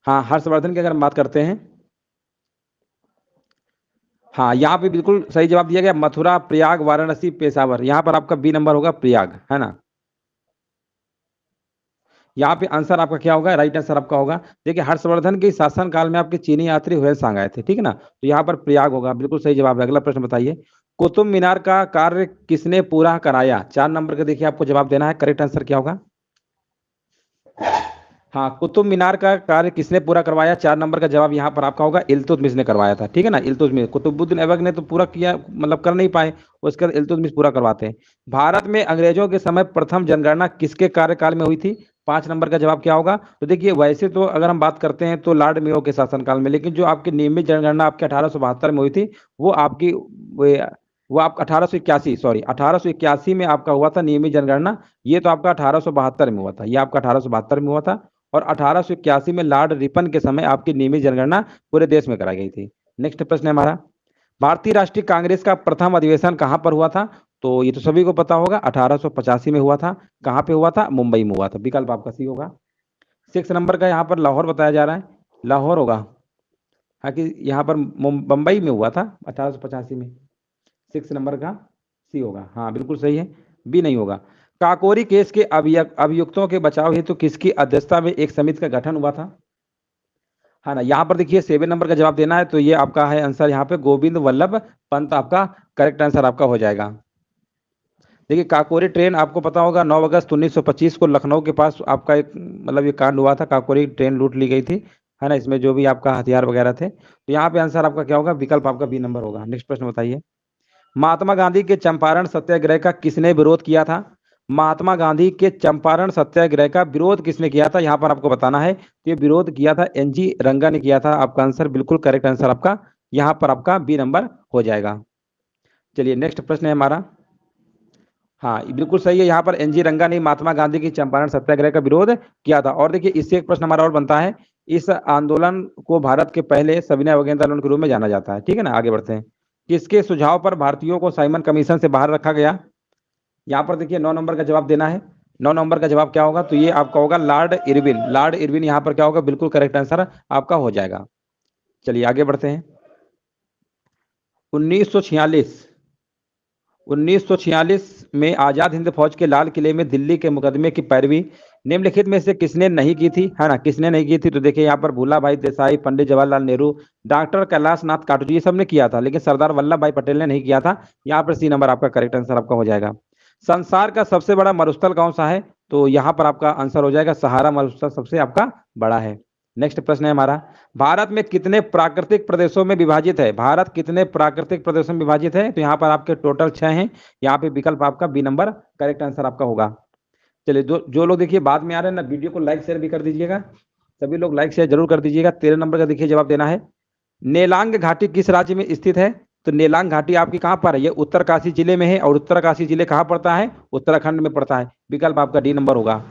हाँ हर्षवर्धन की अगर हम बात करते हैं, हाँ यहाँ पे बिल्कुल सही जवाब दिया गया, मथुरा, प्रयाग, वाराणसी, पेशावर। यहाँ पर आपका बी नंबर होगा प्रयाग, है ना। यहाँ पे आंसर आपका क्या होगा, राइट आंसर आपका होगा। देखिए हर्षवर्धन के शासन काल में आपके चीनी यात्री हुएलसांग आए थे, ठीक है ना, तो यहाँ पर प्रयाग होगा, बिल्कुल सही जवाब है। अगला प्रश्न बताइए, कुतुब मीनार का कार्य किसने पूरा कराया? 4 नंबर का देखिए आपको जवाब देना है, करेक्ट आंसर क्या होगा? हाँ, कुतुब मीनार का कार्य किसने पूरा करवाया? 4 नंबर का जवाब यहाँ पर आपका होगा, इल्तुतमिश ने करवाया था, ठीक है ना, इल्तुतमिश। कुतुबुद्दीन ऐबक ने तो पूरा किया, मतलब कर नहीं पाए, उसके बाद इल्तुतमिश पूरा करवाते हैं। भारत में अंग्रेजों के समय प्रथम जनगणना किसके कार्यकाल में हुई थी? 5 नंबर का जवाब क्या होगा? तो देखिए वैसे तो अगर हम बात करते हैं तो लॉर्ड मेयो के शासनकाल में, लेकिन जो आपकी नियमित जनगणना आपके 1872 में हुई थी, वो आपकी वो आपका 1881, सॉरी 1881 में आपका हुआ था नियमित जनगणना। ये तो आपका 1872 में हुआ था, ये आपका 1872 में हुआ था। और 1881 में लॉर्ड रिपन के समय आपकी नियमित जनगणना पूरे देश में कराई गई थी। नेक्स्ट प्रश्न है हमारा, भारतीय राष्ट्रीय कांग्रेस का प्रथम अधिवेशन कहां पर हुआ था? तो ये तो सभी को पता होगा, 1885 में हुआ था। कहां पे हुआ था? मुंबई में हुआ था। विकल्प आपका सी होगा। 6 नंबर का यहाँ पर लाहौर बताया जा रहा है, लाहौर होगा। हाँ कि यहाँ पर मुंबई में हुआ था 1885 में। 6 नंबर का सी होगा, हाँ बिल्कुल सही है, बी नहीं होगा। काकोरी केस के अभियुक्तों के बचाव हेतु किसकी अध्यक्षता में एक समिति का गठन हुआ था? है ना, यहाँ पर देखिए 7 नंबर का जवाब देना है, तो ये आपका है आंसर यहाँ पे गोविंद वल्लभ पंत आपका करेक्ट आंसर आपका हो जाएगा। देखिए काकोरी ट्रेन आपको पता होगा 9 अगस्त 1925 को लखनऊ के पास आपका एक मतलब ये कांड हुआ था, काकोरी ट्रेन लूट ली गई थी, है ना, इसमें जो भी आपका हथियार वगैरह थे। तो यहाँ पे आंसर आपका क्या होगा? विकल्प आपका बी नंबर होगा। नेक्स्ट प्रश्न बताइए, महात्मा गांधी के चंपारण सत्याग्रह का किसने विरोध किया था? महात्मा गांधी के चंपारण सत्याग्रह का विरोध किसने किया था? यहाँ पर आपको बताना है, तो ये विरोध किया था एनजी रंगा ने किया था। आपका आंसर बिल्कुल करेक्ट आंसर आपका यहाँ पर आपका बी नंबर हो जाएगा। चलिए नेक्स्ट प्रश्न है हमारा, हाँ बिल्कुल सही है, यहाँ पर एनजी रंगा ने महात्मा गांधी की चंपारण सत्याग्रह का विरोध किया था। और देखिए इससे एक प्रश्न हमारा और बनता है, इस आंदोलन को भारत के पहले सविनय अवज्ञा आंदोलन के रूप में जाना जाता है, ठीक है ना। आगे बढ़ते हैं, किसके सुझाव पर भारतीयों को साइमन कमीशन से बाहर रखा गया? यहाँ पर देखिए 9 नंबर का जवाब देना है। 9 नंबर का जवाब क्या होगा? तो ये आपका होगा लॉर्ड इरविन। लॉर्ड इरविन यहाँ पर क्या होगा? बिल्कुल करेक्ट आंसर आपका हो जाएगा। चलिए आगे बढ़ते हैं, 1946 में आजाद हिंद फौज के लाल किले में दिल्ली के मुकदमे की पैरवी निम्नलिखित में से किसने नहीं की थी? है ना, किसने नहीं की थी? तो देखिए यहाँ पर भूला भाई देसाई, पंडित जवाहरलाल नेहरू, डॉक्टर कैलाश नाथ काटजू, ये सब ने किया था, लेकिन सरदार वल्लभ भाई पटेल ने नहीं किया था। यहाँ पर सी नंबर आपका करेक्ट आंसर आपका हो जाएगा। संसार का सबसे बड़ा मरुस्थल कौन सा है? तो यहाँ पर आपका आंसर हो जाएगा सहारा मरुस्थल सबसे आपका बड़ा है। नेक्स्ट प्रश्न है हमारा, भारत में कितने प्राकृतिक प्रदेशों में विभाजित है? भारत कितने प्राकृतिक प्रदेशों में विभाजित है? तो यहाँ पर आपके टोटल 6 हैं। यहाँ पे विकल्प आपका बी नंबर करेक्ट आंसर आपका होगा। चलिए जो लोग देखिए बाद में आ रहे हैं ना, वीडियो को लाइक शेयर भी कर दीजिएगा, सभी लोग लाइक शेयर जरूर कर दीजिएगा। 13 नंबर का देखिए जवाब देना है, नेलांग घाटी किस राज्य में स्थित है? तो नेलांग घाटी आपकी कहाँ पर है? ये उत्तरकाशी जिले में है, और उत्तरकाशी जिले कहाँ पड़ता है? उत्तराखंड में पड़ता है। विकल्प आपका डी नंबर होगा।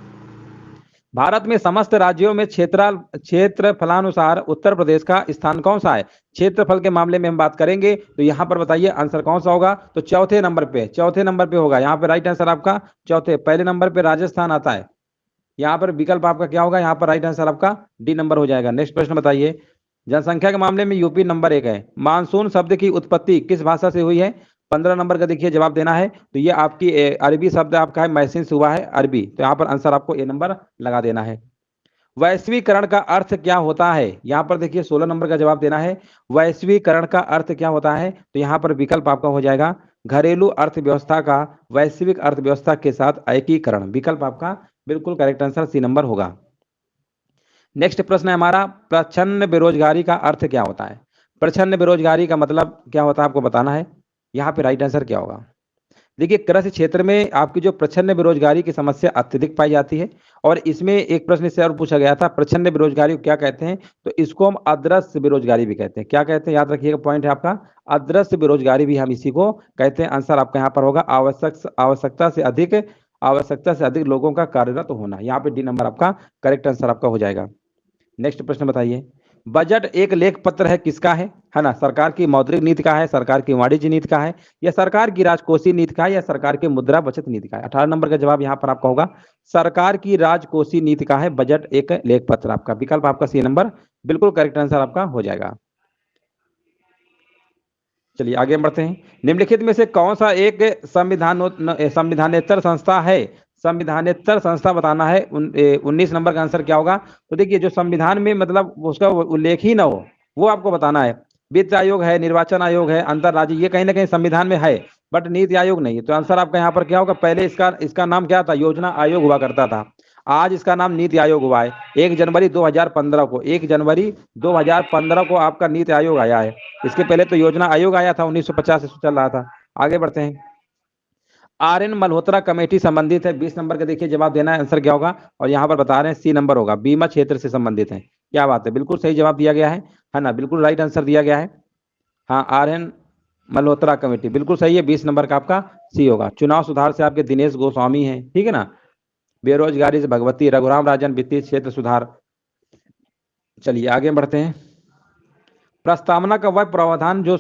भारत में समस्त राज्यों में क्षेत्रफलानुसार उत्तर प्रदेश का स्थान कौन सा है? क्षेत्रफल के मामले में हम बात करेंगे, तो यहाँ पर बताइए आंसर कौन सा होगा? तो चौथे नंबर पे होगा। यहाँ पे राइट आंसर आपका चौथे, पहले नंबर पे राजस्थान आता है। यहाँ पर विकल्प आपका क्या होगा? यहाँ पर राइट आंसर आपका डी नंबर हो जाएगा। नेक्स्ट प्रश्न बताइए, जनसंख्या के मामले में यूपी नंबर 1 है। मानसून शब्द की उत्पत्ति किस भाषा से हुई है? 15 नंबर का देखिए जवाब देना है, तो ये आपकी अरबी शब्द आपका है, मैसिन से हुआ है अरबी, तो यहाँ पर आंसर आपको ए नंबर लगा देना है। वैश्वीकरण का अर्थ क्या होता है? यहाँ पर देखिए 16 नंबर का जवाब देना है, वैश्वीकरण का अर्थ क्या होता है? तो यहाँ पर विकल्प आपका हो जाएगा घरेलू अर्थव्यवस्था का वैश्विक अर्थव्यवस्था के साथ एकीकरण। विकल्प आपका बिल्कुल करेक्ट आंसर सी नंबर होगा। नेक्स्ट प्रश्न है हमारा, प्रच्छन्न बेरोजगारी का अर्थ क्या होता है? प्रच्छन्न बेरोजगारी का मतलब क्या होता है आपको बताना है। यहाँ पे राइट आंसर क्या होगा? देखिए कृषि क्षेत्र में आपकी जो प्रच्छन्न बेरोजगारी की समस्या अत्यधिक पाई जाती है, और इसमें एक प्रश्न इससे और पूछा गया था, प्रच्छन्न बेरोजगारी को क्या कहते हैं? तो इसको हम अदृश्य बेरोजगारी भी कहते हैं। क्या कहते हैं? याद रखिएगा, पॉइंट है आपका, अदृश्य बेरोजगारी भी हम इसी को कहते हैं। आंसर आपका यहाँ पर होगा आवश्यकता से अधिक लोगों का कार्यरत होना। यहाँ पे डी नंबर आपका करेक्ट आंसर आपका हो जाएगा। नेक्स्ट प्रश्न बताइए, बजट एक लेख पत्र है, किसका है ना? सरकार की मौद्रिक नीति का है, सरकार की वाणिज्य नीति का है, या सरकार की राजकोषीय नीति का है, या सरकार की मुद्रा बचत नीति का है? 18 नंबर का जवाब यहाँ पर आपका होगा सरकार की राजकोषीय नीति का है बजट एक लेख पत्र। आपका विकल्प आपका सी नंबर बिल्कुल करेक्ट आंसर आपका हो जाएगा। चलिए आगे बढ़ते हैं। निम्नलिखित में से कौन सा एक संविधानेतर संस्था है? संविधानेतर संस्था बताना है। 19 नंबर का आंसर क्या होगा? तो देखिए जो संविधान में मतलब उसका उल्लेख ही ना हो वो आपको बताना है। वित्त आयोग है, निर्वाचन आयोग है, अंतरराज्यीय, ये कहीं ना कहीं संविधान में है बट नीति आयोग नहीं है। तो आंसर आपका यहाँ पर क्या होगा? पहले इसका नाम क्या था? योजना आयोग हुआ करता था, आज इसका नाम नीति आयोग हुआ है। 1 जनवरी 2015 को 1 जनवरी 2015 को आपका नीति आयोग आया है। इसके पहले तो योजना आयोग आया था, 1950 से चल रहा था। आगे बढ़ते हैं। RN मल्होत्रा कमेटी संबंधित है। 20 नंबर का देखिए जवाब देना है, आंसर क्या होगा? और यहाँ पर बता रहे हैं सी नंबर होगा, बीमा क्षेत्र से संबंधित है। क्या बात है, बिल्कुल सही जवाब दिया गया है ना? बिल्कुल राइट आंसर दिया गया है। हाँ, RN मल्होत्रा कमेटी बिल्कुल सही है। 20 नंबर का आपका सी होगा। चुनाव सुधार से आपके दिनेश गोस्वामी है, ठीक है ना? बेरोजगारी से भगवती, रघुराम राजन वित्तीय क्षेत्र सुधार। चलिए आगे बढ़ते हैं। प्रस्तावना का वह प्रावधान जो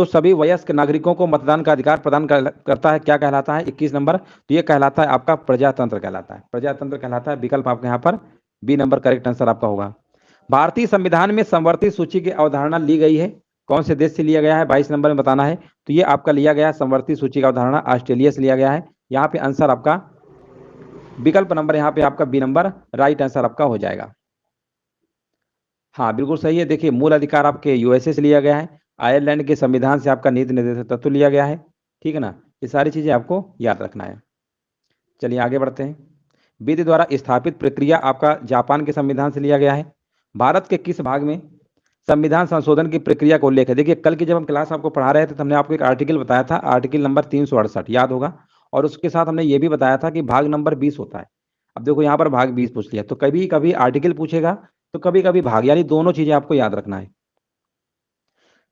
सभी वयस्क नागरिकों को मतदान का अधिकार प्रदान करता है क्या कहलाता है? 21 नंबर। तो ये कहलाता है आपका प्रजातंत्र कहलाता है। प्रजातंत्र कहलाता है। विकल्प आपका यहाँ पर बी नंबर करेक्ट आंसर आपका होगा। भारतीय संविधान में संवर्ती सूची की अवधारणा ली गई है, कौन से देश से लिया गया है? 22 नंबर में बताना है। तो ये आपका लिया गया है संवर्ती सूची का अवधारणा ऑस्ट्रेलिया से लिया गया है। यहाँ पे आंसर आपका विकल्प नंबर यहाँ पे आपका बी नंबर राइट आंसर आपका हो जाएगा। हाँ बिल्कुल सही है। देखिए मूल अधिकार आपके USA से लिया गया है। आयरलैंड के संविधान से आपका नीति निर्देशक तत्व लिया गया है, ठीक है ना? ये सारी चीजें आपको याद रखना है। चलिए आगे बढ़ते हैं। विधि द्वारा स्थापित प्रक्रिया आपका जापान के संविधान से लिया गया है। भारत के किस भाग में संविधान संशोधन की प्रक्रिया का उल्लेख है? देखिए कल की जब हम क्लास आपको पढ़ा रहे थे तो हमने आपको एक आर्टिकल बताया था, आर्टिकल नंबर 368 याद होगा। और उसके साथ हमने ये भी बताया था कि भाग नंबर 20 होता है। अब देखो यहाँ पर भाग 20 पूछ लिया, तो कभी कभी आर्टिकल पूछेगा तो कभी कभी भाग, यानी दोनों चीजें आपको याद रखना है।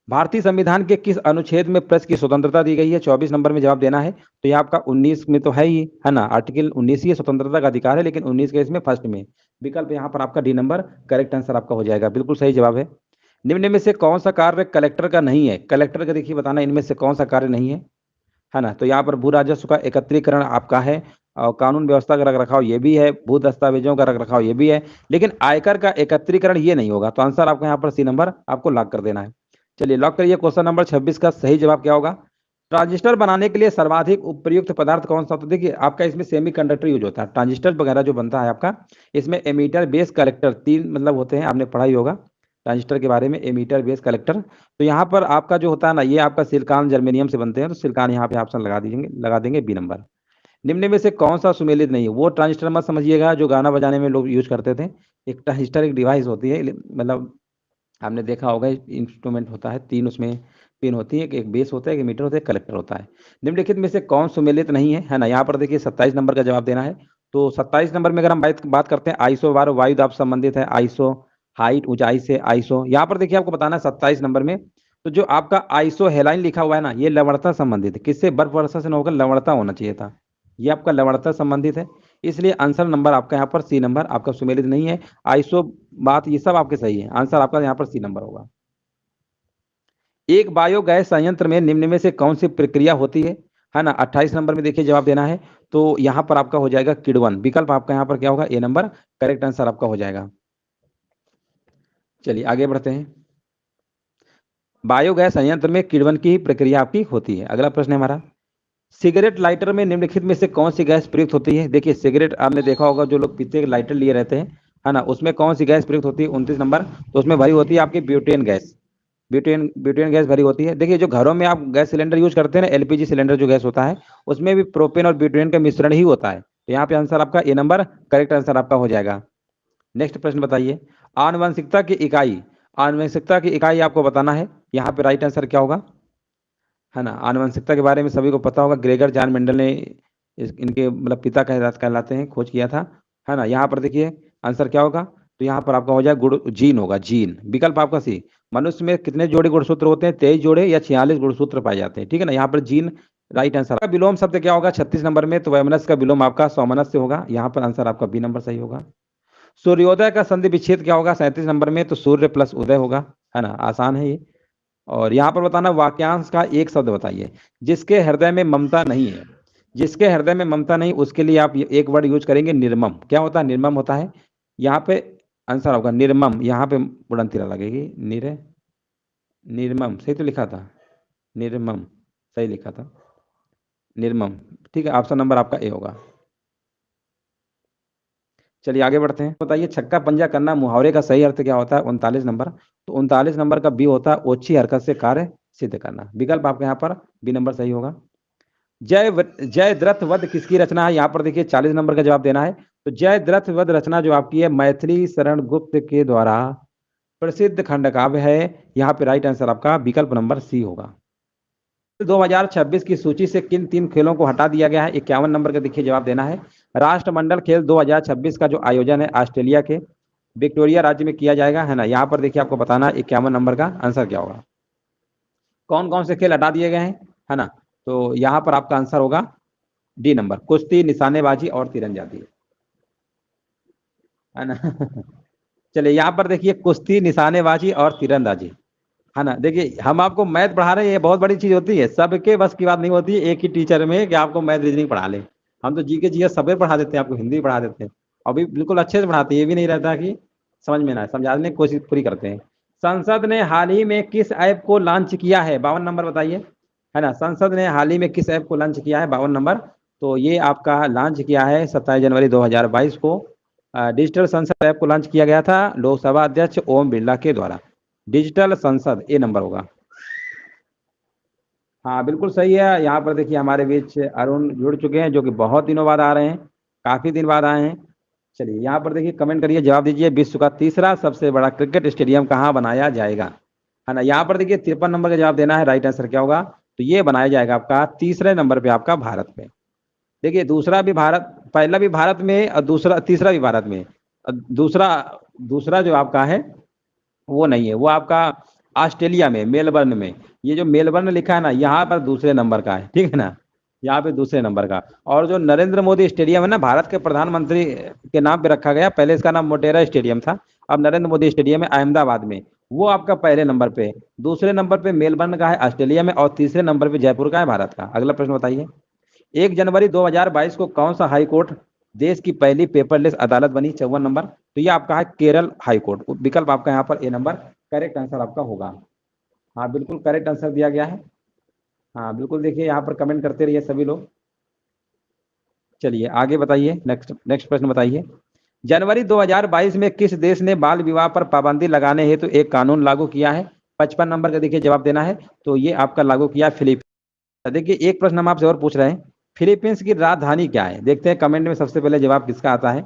भारतीय संविधान के किस अनुच्छेद में प्रेस की स्वतंत्रता दी गई है? 24 नंबर में जवाब देना है। तो ये आपका 19 में तो है ही, है ना? आर्टिकल 19 ही स्वतंत्रता का अधिकार है, लेकिन 19 के इसमें फर्स्ट में। विकल्प यहाँ पर आपका डी नंबर करेक्ट आंसर आपका हो जाएगा। बिल्कुल सही जवाब है। निम्न में से कौन सा कार्य कलेक्टर का नहीं है? कलेक्टर का देखिए बताना इनमें से कौन सा कार्य नहीं है ना? तो यहाँ पर भू राजस्व का एकत्रीकरण आपका है, और कानून व्यवस्था का रखरखाव ये भी है, भू दस्तावेजों का रखरखाव ये भी है, लेकिन आयकर का एकत्रीकरण ये नहीं होगा। तो आंसर आपका यहाँ पर सी नंबर आपको लॉक कर देना है। चलिए लॉक करिए। क्वेश्चन नंबर 26 का सही जवाब क्या होगा? ट्रांजिस्टर बनाने के लिए सर्वाधिक उपयुक्त पदार्थ कौन सा? तो देखिए आपका इसमें सेमीकंडक्टर यूज होता है। ट्रांजिस्टर वगैरह जो बनता है आपका, इसमें एमीटर, बेस, कलेक्टर, 3 मतलब होते हैं, आपने पढ़ा ही होगा ट्रांजिस्टर के बारे में, एमीटर, बेस, कलेक्टर। तो यहाँ पर आपका जो होता है ना, ये आपका सिलिकॉन जर्मेनियम से बनते हैं, तो सिलिकॉन यहाँ पे ऑप्शन लगा देंगे बी नंबर। निम्न में से कौन सा सुमेलित नहीं है? वो ट्रांजिस्टर मत समझिएगा जो गाना बजाने में लोग यूज करते थे। एक ट्रांजिस्टर एक डिवाइस होती है, मतलब आपने देखा होगा इंस्ट्रूमेंट होता है, 3 उसमें पिन होती है, एक बेस होता है, एक मीटर होता है, कलेक्टर होता है। निम्नलिखित में से कौन सुमेलित नहीं है ना? यहाँ पर देखिए 27 नंबर का जवाब देना है। तो 27 नंबर में अगर हम बात करते हैं, आइसो बार वायु दाब संबंधित है, आइसो हाइट ऊंचाई से, आइसो यहाँ पर देखिए आपको बताना है 27 नंबर में। तो जो आपका आइसो हेलाइन लिखा हुआ है ना, ये लवणता संबंधित है। किससे? बर्फ वर्षा से न होकर लवणता होना चाहिए था, ये आपका लवणता संबंधित है। इसलिए आंसर नंबर आपका यहाँ पर सी नंबर आपका सुमेलित नहीं है। आइसो बात ये सब आपके सही है, आंसर आपका यहाँ पर सी नंबर होगा। एक बायोगैस संयंत्र में निम्न में से कौन सी प्रक्रिया होती है ना? 28 नंबर में देखिए जवाब देना है। तो यहाँ पर आपका हो जाएगा किण्वन। विकल्प आपका यहाँ पर क्या होगा? ए नंबर करेक्ट आंसर आपका हो जाएगा। चलिए आगे बढ़ते हैं। बायोगैस संयंत्र में किण्वन की ही प्रक्रिया आपकी होती है। अगला प्रश्न है हमारा, सिगरेट लाइटर में निम्नलिखित में से कौन सी गैस प्रयुक्त होती है? देखिए सिगरेट आपने देखा होगा, जो लोग पीते लाइटर लिए रहते हैं, है ना, उसमें कौन सी गैस प्रयुक्त होती है? 29 नंबर। तो उसमें भरी होती है आपकी ब्यूटेन गैस। ब्यूटेन गैस भरी होती है। देखिए जो घरों में आप गैस सिलेंडर यूज करते हैं ना, LPG सिलेंडर जो गैस होता है, उसमें भी प्रोपेन और ब्यूटेन का मिश्रण ही होता है। तो यहाँ पे आंसर आपका ए नंबर करेक्ट आंसर आपका हो जाएगा। नेक्स्ट प्रश्न बताइए। आनुवंशिकता की इकाई आपको बताना है। यहाँ पे राइट आंसर क्या होगा? है ना, आनुवंशिकता के बारे में सभी को पता होगा। ग्रेगर जॉन मेंडल ने इनके मतलब पिता कहलाते हैं, खोज किया था, है ना। यहाँ पर देखिए आंसर क्या होगा? तो यहाँ पर आपका हो जाएगा जीन होगा, जीन। विकल्प आपका सी। मनुष्य में कितने जोड़े गुणसूत्र होते हैं? 23 जोड़े या 46 गुणसूत्र पाए जाते हैं, ठीक है ना। यहाँ पर जीन राइट आंसर का विलोम शब्द क्या होगा 36 नंबर में? तो वैमनस्य का विलोम आपका सौमनस्य होगा। यहाँ पर आंसर आपका बी नंबर सही होगा। सूर्योदय का संधि विच्छेद क्या होगा 37 नंबर में? तो सूर्य प्लस उदय होगा, है ना, आसान है ये। और यहाँ पर बताना वाक्यांश का एक शब्द बताइए। जिसके हृदय में ममता नहीं है, जिसके हृदय में ममता नहीं, उसके लिए आप एक वर्ड यूज करेंगे निर्मम। क्या होता है? निर्मम होता है। यहाँ पे आंसर होगा निर्मम, यहाँ पे उड़नतीरा लगेगी। निर्मम सही तो लिखा था, निर्मम सही लिखा था, निर्मम। ठीक है, ऑप्शन नंबर आपका ए होगा। चलिए आगे बढ़ते हैं। बताइए छक्का पंजा करना मुहावरे का सही अर्थ क्या होता है? 39 नंबर। तो 39 नंबर का बी होता है ओछी हरकत से कार्य सिद्ध करना। विकल्प आपके यहाँ पर बी नंबर सही होगा। जयद्रथ वध किसकी रचना है? यहाँ पर देखिए 40 नंबर का जवाब देना है। तो जयद्रथ वध रचना जो आपकी है मैथिली शरण गुप्त के द्वारा प्रसिद्ध खंड काव्य है। यहाँ पे राइट आंसर आपका विकल्प नंबर सी होगा। 2026 की सूची से किन 3 खेलों को हटा दिया गया है? 51 नंबर का देखिए जवाब देना है। राष्ट्रमंडल खेल 2026 का जो आयोजन है ऑस्ट्रेलिया के विक्टोरिया राज्य में किया जाएगा, है ना। यहाँ पर देखिए आपको बताना 51 नंबर का आंसर क्या होगा। कौन कौन से खेल हटा दिए गए हैं, है ना। तो यहाँ पर आपका आंसर होगा डी नंबर, कुश्ती, निशानेबाजी और तीरंदाजी, है ना। चलिए यहाँ पर देखिए कुश्ती, निशानेबाजी और तीरंदाजी, है ना। देखिए हम आपको मैथ पढ़ा रहे हैं, ये बहुत बड़ी चीज होती है। सबके बस की बात नहीं होती है एक ही टीचर में कि आपको मैथ रीजनिंग पढ़ा ले। हम तो जीके जीएस सबे पढ़ा देते हैं, आपको हिंदी पढ़ा देते हैं, और भी बिल्कुल अच्छे से पढ़ाते हैं। ये भी नहीं रहता कि समझ में ना आए, समझाने की कोशिश पूरी करते हैं। संसद ने हाल ही में किस ऐप को लॉन्च किया है? 52 नंबर बताइए, है ना। संसद ने हाल ही में किस ऐप को लॉन्च किया है? 52 नंबर। तो ये आपका लॉन्च किया है 27 जनवरी 2022 को। डिजिटल संसद ऐप को लॉन्च किया गया था लोकसभा अध्यक्ष ओम बिरला के द्वारा। डिजिटल संसद ए नंबर होगा। हाँ बिल्कुल सही है। यहाँ पर देखिए हमारे बीच अरुण जुड़ चुके हैं, जो कि बहुत दिनों बाद आ रहे हैं, काफी दिन बाद आए हैं। चलिए यहाँ पर देखिए कमेंट करिए, जवाब दीजिए। विश्व का तीसरा सबसे बड़ा क्रिकेट स्टेडियम कहाँ बनाया जाएगा, है ना। यहाँ पर देखिए 53 नंबर का जवाब देना है। राइट आंसर क्या होगा? तो ये बनाया जाएगा आपका तीसरे नंबर पे आपका भारत में। देखिए दूसरा भी भारत, पहला भी भारत में और दूसरा तीसरा भी भारत में। दूसरा दूसरा जो आपका है वो नहीं है, वो आपका ऑस्ट्रेलिया में मेलबर्न में। ये जो मेलबर्न लिखा है ना, यहाँ पर दूसरे नंबर का है, ठीक है ना, यहाँ पे दूसरे नंबर का। और जो नरेंद्र मोदी स्टेडियम है ना, भारत के प्रधानमंत्री के नाम पे रखा गया। पहले इसका नाम मोटेरा स्टेडियम था, अब नरेंद्र मोदी स्टेडियम है अहमदाबाद में, वो आपका पहले नंबर पे। दूसरे नंबर पे मेलबर्न का है ऑस्ट्रेलिया में, और तीसरे नंबर पे जयपुर का है भारत का। अगला प्रश्न बताइए। 1 जनवरी 2022 को कौन सा हाई कोर्ट देश की पहली पेपरलेस अदालत बनी? 54 नंबर। तो ये आपका है केरल हाई कोर्ट। विकल्प आपका यहाँ पर ए नंबर करेक्ट आंसर आपका होगा। हाँ बिल्कुल करेक्ट आंसर दिया गया है। हाँ बिल्कुल, देखिए यहाँ पर कमेंट करते रहिए सभी लोग। चलिए आगे बताइए, नेक्स्ट प्रश्न बताइए। जनवरी 2022 में किस देश ने बाल विवाह पर पाबंदी लगाने हेतु एक कानून लागू किया है? 55 नंबर का देखिए जवाब देना है। तो ये आपका लागू किया फिलीपींस। देखिए एक प्रश्न हम आपसे और पूछ रहे हैं, फिलीपींस की राजधानी क्या है? देखते हैं कमेंट में सबसे पहले जवाब किसका आता है।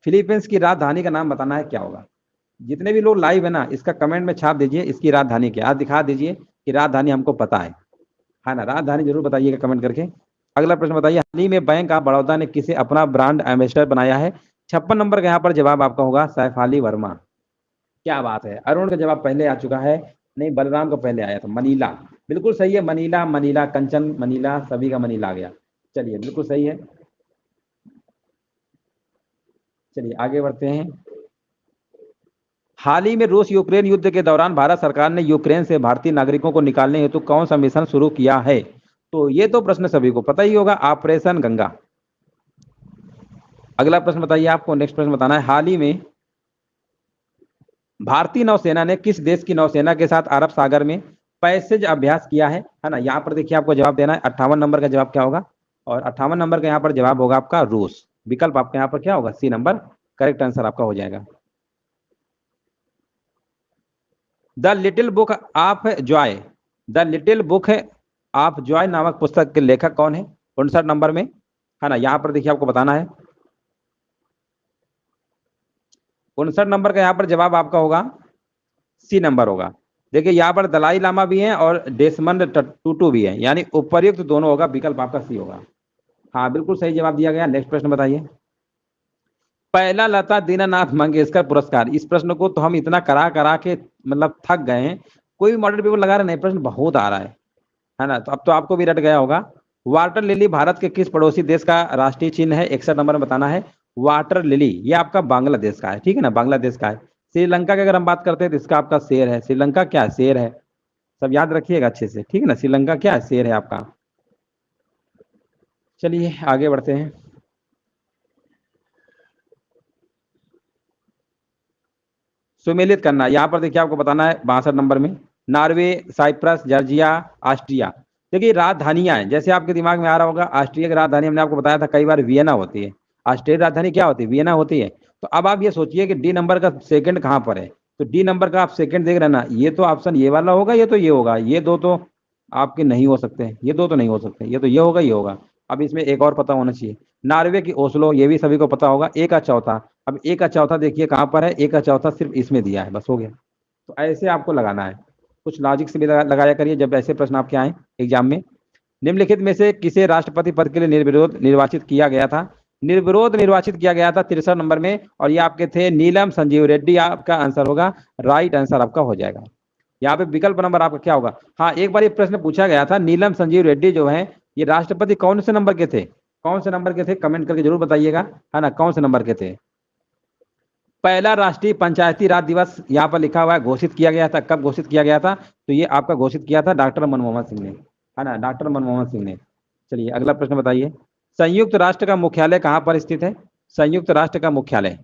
फिलीपींस की राजधानी का नाम बताना है, क्या होगा। जितने भी लोग लाइव है ना, इसका कमेंट में छाप दीजिए, इसकी राजधानी क्या, आज दिखा दीजिए कि राजधानी हमको पता है ना। राजधानी जरूर बताइएगा कमेंट करके। अगला प्रश्न बताइए, हाल ही में बैंक ऑफ बड़ौदा ने किसे अपना ब्रांड एम्बेसडर बनाया है? 56 नंबर का यहाँ पर जवाब आपका होगा सैफाली वर्मा। क्या बात है, अरुण का जवाब पहले आ चुका है, नहीं बलराम का पहले आया था। मनीला बिल्कुल सही है, मनीला, मनीला कंचन, मनीला सभी का मनीला आ गया। चलिए बिल्कुल सही है। चलिए आगे बढ़ते हैं। हाल ही में रूस यूक्रेन युद्ध के दौरान भारत सरकार ने यूक्रेन से भारतीय नागरिकों को निकालने हेतु कौन सा मिशन शुरू किया है? तो ये तो प्रश्न सभी को पता ही होगा, ऑपरेशन गंगा। अगला प्रश्न बताइए, आपको नेक्स्ट प्रश्न बताना है। हाल ही में भारतीय नौसेना ने किस देश की नौसेना के साथ अरब सागर में पैसेज अभ्यास किया है ना। यहाँ पर देखिए आपको जवाब देना है। 58 नंबर का जवाब क्या होगा? और 58 नंबर का यहाँ पर जवाब होगा आपका रूस। विकल्प आपका यहाँ पर क्या होगा? सी नंबर करेक्ट आंसर आपका हो जाएगा। The little book of Joy, the little book of Joy नामक पुस्तक के लेखक कौन है? 59 नंबर में, है ना। यहाँ पर देखिए आपको बताना है। 59 नंबर का यहाँ पर जवाब आपका होगा सी नंबर होगा। देखिए यहाँ पर दलाई लामा भी हैं और डेसमंड टूटू भी है, यानी उपर्युक्त दोनों होगा। विकल्प आपका सी होगा। हाँ बिल्कुल सही जवाब दिया गया। नेक्स्ट प्रश्न बताइए। पहला लता दीनानाथ मंगेशकर पुरस्कार, इस प्रश्न को तो हम इतना करा के मतलब थक गए हैं, कोई भी मॉडल पेपर लगा रहे नहीं, प्रश्न बहुत आ रहा है ना। तो अब तो आपको भी रट गया होगा। वाटर लिली भारत के किस पड़ोसी देश का राष्ट्रीय चिन्ह है? 61 नंबर में बताना है। वाटर लिली, ये आपका बांग्लादेश का है, ठीक है ना, बांग्लादेश का है। श्रीलंका की अगर हम बात करते हैं तो इसका आपका शेर है, श्रीलंका क्या है, शेर है, सब याद रखिएगा अच्छे से, ठीक है ना, श्रीलंका क्या है, शेर है आपका। चलिए आगे बढ़ते हैं। सुमेलित करना, यहाँ पर देखिए आपको बताना है 62 नंबर में, नॉर्वे, साइप्रस, जॉर्जिया, ऑस्ट्रिया। देखिए राजधानियां हैं, जैसे आपके दिमाग में आ रहा होगा, ऑस्ट्रिया की राजधानी हमने आपको बताया था कई बार वियना होती है, ऑस्ट्रिया की राजधानी क्या होती है, वियना होती है। तो अब आप ये सोचिए कि डी नंबर का सेकंड कहाँ पर है, तो डी नंबर का आप सेकंड देख रहे ना, ये तो ऑप्शन ये वाला होगा, ये तो ये होगा, ये दो तो आपके नहीं हो सकते, ये दो तो नहीं हो सकते, ये तो ये होगा, ये होगा। अब इसमें एक और पता होना चाहिए, नॉर्वे की ओस्लो, ये भी सभी को पता होगा, एक का चौथा। अब एक का चौथा देखिए कहाँ पर है, एक का चौथा सिर्फ इसमें दिया है, बस हो गया। तो ऐसे आपको लगाना है, कुछ लॉजिक से भी लगाया करिए जब ऐसे प्रश्न आपके आए एग्जाम में। निम्नलिखित में से किसे राष्ट्रपति पद के लिए निर्विरोध निर्वाचित किया गया था, निर्विरोध निर्वाचित किया गया था 63 नंबर में, और ये आपके थे नीलम संजीव रेड्डी, आपका आंसर होगा, राइट आंसर आपका हो जाएगा। यहाँ पे विकल्प नंबर आपका क्या होगा, हाँ एक बार ये प्रश्न पूछा गया था, नीलम संजीव रेड्डी जो है ये राष्ट्रपति कौन से नंबर के थे, कौन से नंबर के थे, कमेंट करके जरूर बताइएगा, है ना, कौन से नंबर के थे। पहला राष्ट्रीय पंचायती राज दिवस यहाँ पर लिखा हुआ है, घोषित किया गया था, कब घोषित किया गया था, तो ये आपका घोषित किया था डॉक्टर मनमोहन सिंह ने, है ना, डॉक्टर मनमोहन सिंह ने। चलिए अगला प्रश्न बताइए, संयुक्त राष्ट्र का मुख्यालय कहाँ पर स्थित है, संयुक्त राष्ट्र का मुख्यालय,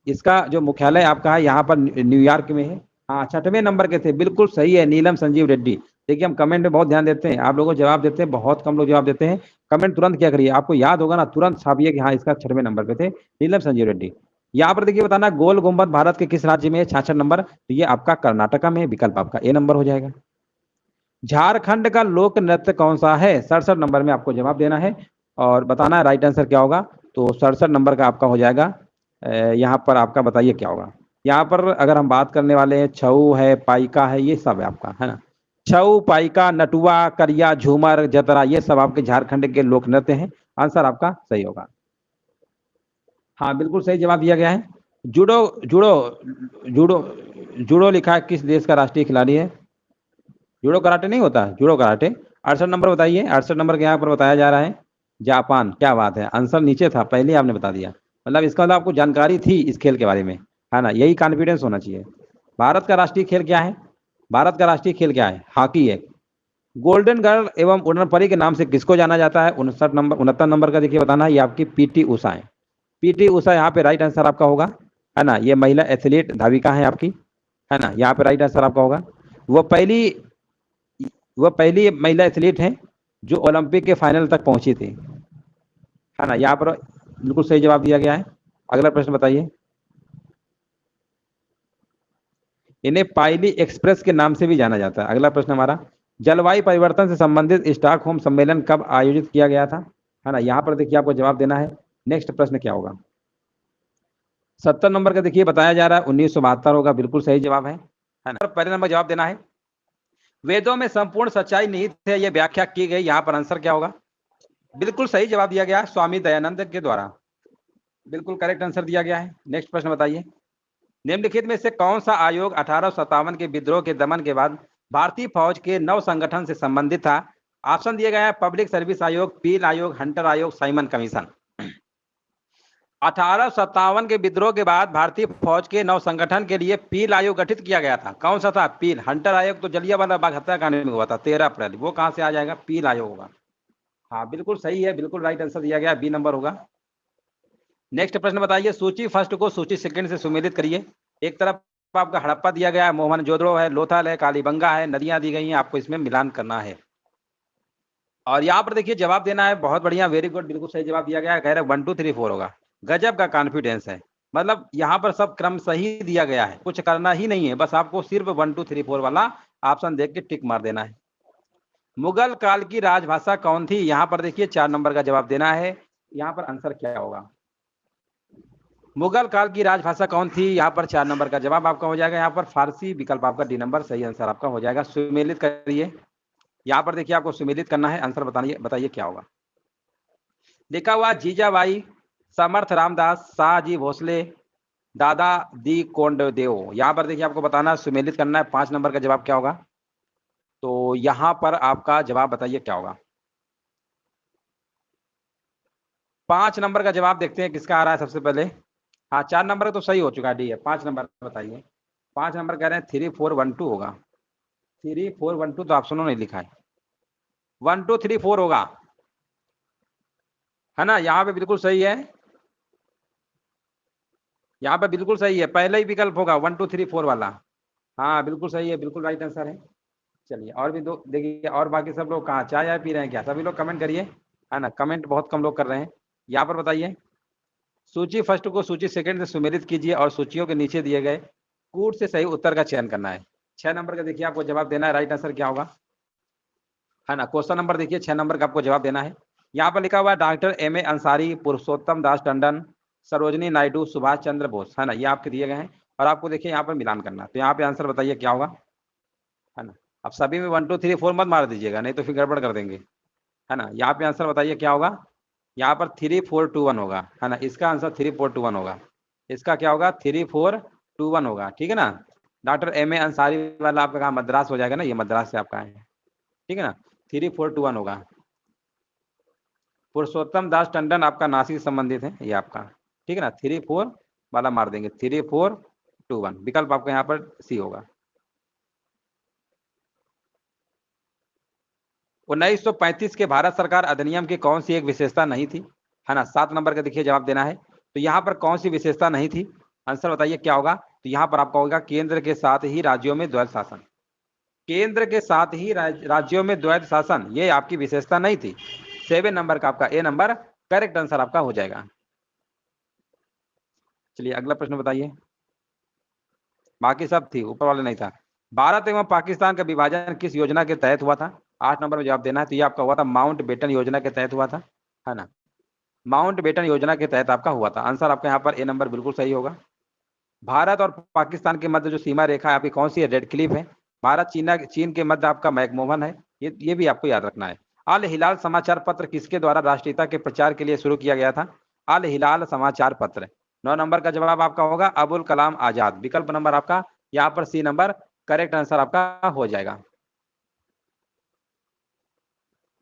इसका जो मुख्यालय आपका है यहाँ पर न्यूयॉर्क में है। हाँ 6वें नंबर के थे, बिल्कुल सही है, नीलम संजीव रेड्डी। देखिए हम कमेंट में बहुत ध्यान देते हैं, आप लोगों को जवाब देते हैं, बहुत कम लोग जवाब देते हैं, कमेंट तुरंत क्या करिए, आपको याद होगा ना, तुरंत छापिए कि हाँ इसका 6वें नंबर पे थे नीलम संजीव रेड्डी। यहाँ पर देखिए बताना, गोल गुंबद भारत के किस राज्य में है, 66 नंबर, तो ये आपका कर्नाटका में, विकल्प आपका ए नंबर हो जाएगा। झारखंड का लोक नृत्य कौन सा है, 67 नंबर में आपको जवाब देना है और बताना है राइट आंसर क्या होगा, तो 67 नंबर का आपका हो जाएगा। यहाँ पर आपका बताइए क्या होगा। यहाँ पर अगर हम बात करने वाले हैं, छऊ है, पाइका है, ये सब है आपका, है ना, छऊ, पाइका, नटुआ, करिया, झूमर, जतरा, ये सब आपके झारखंड के लोक नृत्य हैं, आंसर आपका सही होगा। हाँ बिल्कुल सही जवाब दिया गया है। जूडो, जूडो, जूडो, जूडो लिखा है, किस देश का राष्ट्रीय खिलाड़ी है, जूडो कराटे नहीं होता, जूडो कराटे। 68 नंबर बताइए, 68 नंबर के यहाँ पर बताया जा रहा है जापान, क्या बात है, आंसर नीचे था, पहले आपने बता दिया, मतलब इसका मतलब आपको जानकारी थी इस खेल के बारे में, है ना, यही कॉन्फिडेंस होना चाहिए। भारत का राष्ट्रीय खेल क्या है, भारत का राष्ट्रीय खेल क्या है, हॉकी है। गोल्डन गर्ल एवं उड़न परी के नाम से किसको जाना जाता है, 69 नंबर का देखिए बताना है, ये आपकी पीटी उषा है, पीटी उषा यहाँ पे राइट आंसर आपका होगा, है ना, ये महिला एथलीट धाविका है आपकी, है ना, यहाँ पे राइट आंसर आपका होगा। वो पहली वह पहली महिला एथलीट हैं जो ओलंपिक के फाइनल तक पहुंची थी, है ना, यहाँ पर बिल्कुल सही जवाब दिया गया है। अगला प्रश्न बताइए, इन्हें पाइली एक्सप्रेस के नाम से भी जाना जाता है। अगला प्रश्न हमारा, जलवायु परिवर्तन से संबंधित स्टॉकहोम सम्मेलन कब आयोजित किया गया था, है ना, यहाँ पर देखिए आपको जवाब देना है। नेक्स्ट प्रश्न क्या होगा, 70 नंबर का देखिए बताया जा रहा है 1972 होगा, बिल्कुल सही जवाब है ना, पहले नंबर जवाब देना है। वेदों में संपूर्ण सच्चाई निहित है, यह व्याख्या की गई, यहाँ पर आंसर क्या होगा, बिल्कुल सही जवाब दिया गया स्वामी दयानंद के द्वारा, बिल्कुल करेक्ट आंसर दिया गया है। नेक्स्ट प्रश्न बताइए, निम्नलिखित में से कौन सा आयोग 1857 के विद्रोह के दमन के बाद भारतीय फौज के नव संगठन से संबंधित था। ऑप्शन दिए गए हैं, पब्लिक सर्विस आयोग, पील आयोग, हंटर आयोग, साइमन कमीशन। 1857 के विद्रोह के बाद भारतीय फौज के नव संगठन के लिए पील आयोग गठित किया गया था, कौन सा था, पील। हंटर आयोग तो जलियांवाला बाग हत्याकांड में हुआ था 13 अप्रैल, वो कहां से आ जाएगा, पील आयोग होगा। हाँ बिल्कुल सही है, बिल्कुल राइट आंसर दिया गया, बी नंबर होगा। नेक्स्ट प्रश्न बताइए, सूची फर्स्ट को सूची सेकंड से सुमेलित करिए। एक तरफ आपका हड़प्पा दिया गया है, मोहनजोदड़ो है, लोथल है, कालीबंगा है, नदियां दी गई हैं, आपको इसमें मिलान करना है और यहाँ पर देखिए जवाब देना है। बहुत बढ़िया, वेरी गुड, बिल्कुल सही जवाब दिया गया है, कह रहे 1 2 3 4 होगा, गजब का कॉन्फिडेंस है, मतलब यहाँ पर सब क्रम सही दिया गया है, कुछ करना ही नहीं है, बस आपको सिर्फ 1 2 3 4 वाला ऑप्शन देख के टिक मार देना है। मुगल काल की राजभाषा कौन थी, यहाँ पर देखिए 4 नंबर का जवाब देना है, यहाँ पर आंसर क्या होगा, मुगल काल की राजभाषा कौन थी, यहाँ पर 4 नंबर का जवाब आपका हो जाएगा, यहाँ पर फारसी, विकल्प आपका डी नंबर सही आंसर आपका हो जाएगा। सुमेलित करिए, यहाँ पर देखिए आपको सुमेलित करना है, आंसर बताइए क्या होगा। लिखा हुआ जीजाबाई, समर्थ रामदास, शाहजी भोसले, दादा दी कोंडदेव, यहाँ पर देखिए आपको बताना, सुमेलित करना है, 5 नंबर का जवाब क्या होगा, तो यहाँ पर आपका जवाब बताइए क्या होगा। 5 नंबर का जवाब देखते हैं किसका आ रहा है सबसे पहले। हाँ 4 नंबर तो सही हो चुका है, डी है। 5 नंबर बताइए। 5 नंबर कह रहे हैं 3412 होगा। 3412 तो ऑप्शनों ने लिखा है, 1234 होगा, है ना। यहाँ पे बिल्कुल सही है, यहाँ पे बिल्कुल सही है, पहले ही विकल्प होगा 1234 वाला। हाँ बिल्कुल सही है, बिल्कुल राइट आंसर है। चलिए और भी दो देखिए, और बाकी सब लोग कहाँ चाय पी रहे हैं क्या? सभी लोग कमेंट करिए, है ना। कमेंट बहुत कम लोग कर रहे हैं। यहाँ पर बताइए, सूची फर्स्ट को सूची सेकंड से सुमेलित कीजिए और सूचियों के नीचे दिए गए कूट से सही उत्तर का चयन करना है। 6 नंबर का देखिए आपको जवाब देना है, राइट आंसर क्या होगा, है ना। क्वेश्चन नंबर देखिए 6 नंबर का आपको जवाब देना है। यहाँ पर लिखा हुआ है डॉक्टर M.A. अंसारी, पुरुषोत्तम दास टंडन, सरोजनी नायडू, सुभाष चंद्र बोस, है ना। ये आपके दिए गए हैं और आपको देखिए यहाँ पर मिलान करना है। तो यहाँ पे आंसर बताइए क्या होगा, है ना। अब सभी में 1 2 3 4 मत मार दीजिएगा, नहीं तो फिर गड़बड़ कर देंगे, है ना। यहाँ पे आंसर बताइए क्या होगा। यहाँ पर 3421 होगा, है ना। इसका आंसर 3421 होगा। इसका क्या होगा, 3421 होगा, ठीक है ना। Doctor M.A. अंसारी वाला आपका कहाँ मद्रास हो जाएगा ना, ये मद्रास से आपका है, ठीक है ना। 3421 होगा। पुरुषोत्तम दास टंडन आपका नासिक से संबंधित है, ये आपका, ठीक है ना। 34 वाला मार देंगे, 3421 विकल्प आपका यहाँ पर सी होगा। 1935 के भारत सरकार अधिनियम की कौन सी एक विशेषता नहीं थी, है ना। 7 नंबर का देखिए जवाब देना है। तो यहाँ पर कौन सी विशेषता नहीं थी, आंसर बताइए क्या होगा। तो यहाँ पर आपका होगा केंद्र के साथ ही राज्यों में द्वैध शासन। केंद्र के साथ ही राज्यों में द्वैध शासन, ये आपकी विशेषता नहीं थी। 7 नंबर का आपका ए नंबर करेक्ट आंसर आपका हो जाएगा। चलिए अगला प्रश्न बताइए। बाकी सब थी, ऊपर वाले नहीं था। भारत एवं पाकिस्तान का विभाजन किस योजना के तहत हुआ था, 8 नंबर में जवाब देना है। तो ये आपका हुआ था माउंट बेटन योजना के तहत हुआ था, है ना। माउंट बेटन योजना के तहत आपका हुआ था। आंसर आपका यहाँ पर ए नंबर बिल्कुल सही होगा। भारत और पाकिस्तान के मध्य जो सीमा रेखा है आपकी कौन सी है, रेड क्लिफ है। भारत चीन के मध्य आपका मैकमोहन है, ये भी आपको याद रखना है। अल हिलाल समाचार पत्र किसके द्वारा राष्ट्रीयता के प्रचार के लिए शुरू किया गया था, अल हिलाल समाचार पत्र। 9 नंबर का जवाब आपका होगा अबुल कलाम आजाद, विकल्प नंबर आपका यहाँ पर सी नंबर करेक्ट आंसर आपका हो जाएगा,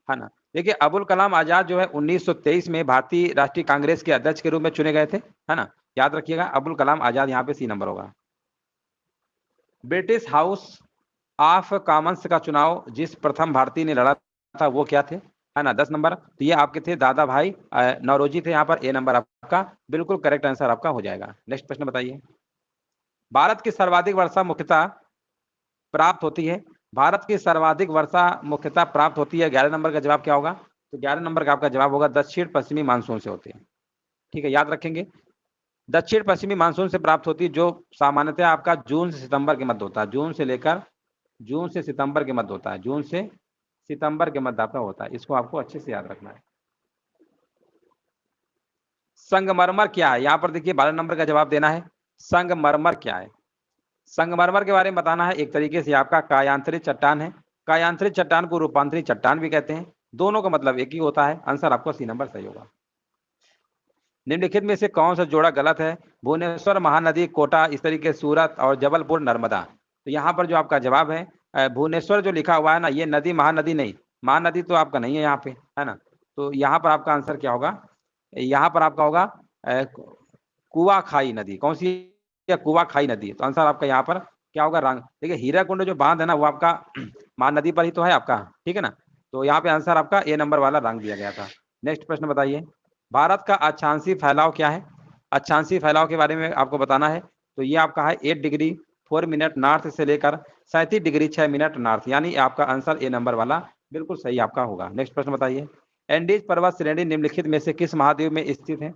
है ना। देखिए अबुल कलाम आजाद जो है 1923 में भारतीय राष्ट्रीय कांग्रेस के अध्यक्ष के रूप में चुने गए थे, है ना। याद रखिएगा अबुल कलाम आजाद यहाँ पे सी नंबर होगा। ब्रिटिश हाउस ऑफ कॉमन्स का चुनाव जिस प्रथम भारतीय ने लड़ा था वो क्या थे, है ना। 10 नंबर, तो ये आपके थे दादा भाई नौरोजी थे। यहाँ पर ए नंबर आपका बिल्कुल करेक्ट आंसर आपका हो जाएगा। नेक्स्ट प्रश्न बताइए। भारत की सर्वाधिक वर्षा मुख्यतः प्राप्त होती है, भारत की सर्वाधिक वर्षा मुख्यतः प्राप्त होती है। 11 नंबर का जवाब क्या होगा, तो 11 नंबर का आपका जवाब होगा दक्षिण पश्चिमी मानसून से होती है, ठीक है। याद रखेंगे दक्षिण पश्चिमी मानसून से प्राप्त होती है, जो सामान्यतः आपका जून से सितंबर के मध्य होता है। जून से सितंबर के मध्य होता है, जून से सितंबर के मध्य आपका होता है। इसको आपको अच्छे से याद रखना है। संगमरमर क्या है, यहाँ पर देखिए 12 नंबर का जवाब देना है। संगमरमर क्या है, संगमरमर के बारे में बताना है। एक तरीके से आपका कायांतरित चट्टान है, कायांतरित चट्टान को रूपांतरित चट्टान भी कहते हैं, दोनों का मतलब एक ही होता है। आंसर आपको सी नंबर सही होगा। निम्नलिखित में से कौन सा जोड़ा गलत है, भुवनेश्वर महानदी कोटा, इस तरीके सूरत और जबलपुर नर्मदा। तो यहाँ पर जो आपका जवाब है भुवनेश्वर जो लिखा हुआ है ना, ये नदी महानदी नहीं, महानदी तो आपका नहीं है यहाँ पे, है ना। तो यहाँ पर आपका आंसर क्या होगा, यहाँ पर आपका होगा कुआखाई नदी। कौन सी, कुआखाई नदी। तो आंसर आपका यहाँ पर क्या होगा, रंग। देखिए हीराकुंड जो बांध है ना वो आपका महानदी पर ही तो है आपका, ठीक है ना। तो यहाँ पे आंसर आपका ए नंबर वाला रंग दिया गया था। नेक्स्ट प्रश्न बताइए। भारत का अक्षांशीय फैलाव क्या है, अक्षांशीय फैलाव के बारे में आपको बताना है। तो ये आपका है 8 डिग्री 4 मिनट नॉर्थ से लेकर 37 डिग्री 6 मिनट नॉर्थ, यानी आपका आंसर ए नंबर वाला बिल्कुल सही आपका होगा। नेक्स्ट प्रश्न बताइए। एंडीज पर्वत श्रेणी निम्नलिखित में से किस महाद्वीप में स्थित है।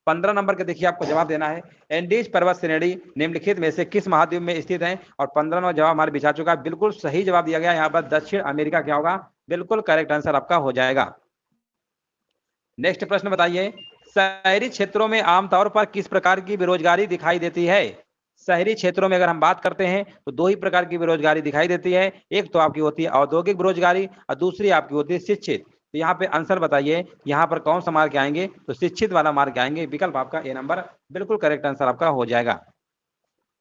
15 नंबर के देखिए आपको जवाब देना है। एंडीज पर्वत श्रेणी निम्नलिखित में से किस महाद्वीप में स्थित है, और 15वां जवाब हमारे बिछा चुका है। बिल्कुल सही जवाब दिया गया यहाँ पर दक्षिण अमेरिका क्या होगा, बिल्कुल करेक्ट आंसर आपका हो जाएगा। नेक्स्ट प्रश्न बताइए। शहरी क्षेत्रों में आमतौर पर किस प्रकार की बेरोजगारी दिखाई देती है। शहरी क्षेत्रों में अगर हम बात करते हैं तो 2 ही प्रकार की बेरोजगारी दिखाई देती है। एक तो आपकी होती है औद्योगिक बेरोजगारी और दूसरी आपकी होती है शिक्षित। तो यहाँ पे आंसर बताइए, यहाँ पर कौन सा मार्क आएंगे, तो शिक्षित वाला मार्क आएंगे। विकल्प आपका ए नंबर बिल्कुल करेक्ट आंसर आपका हो जाएगा।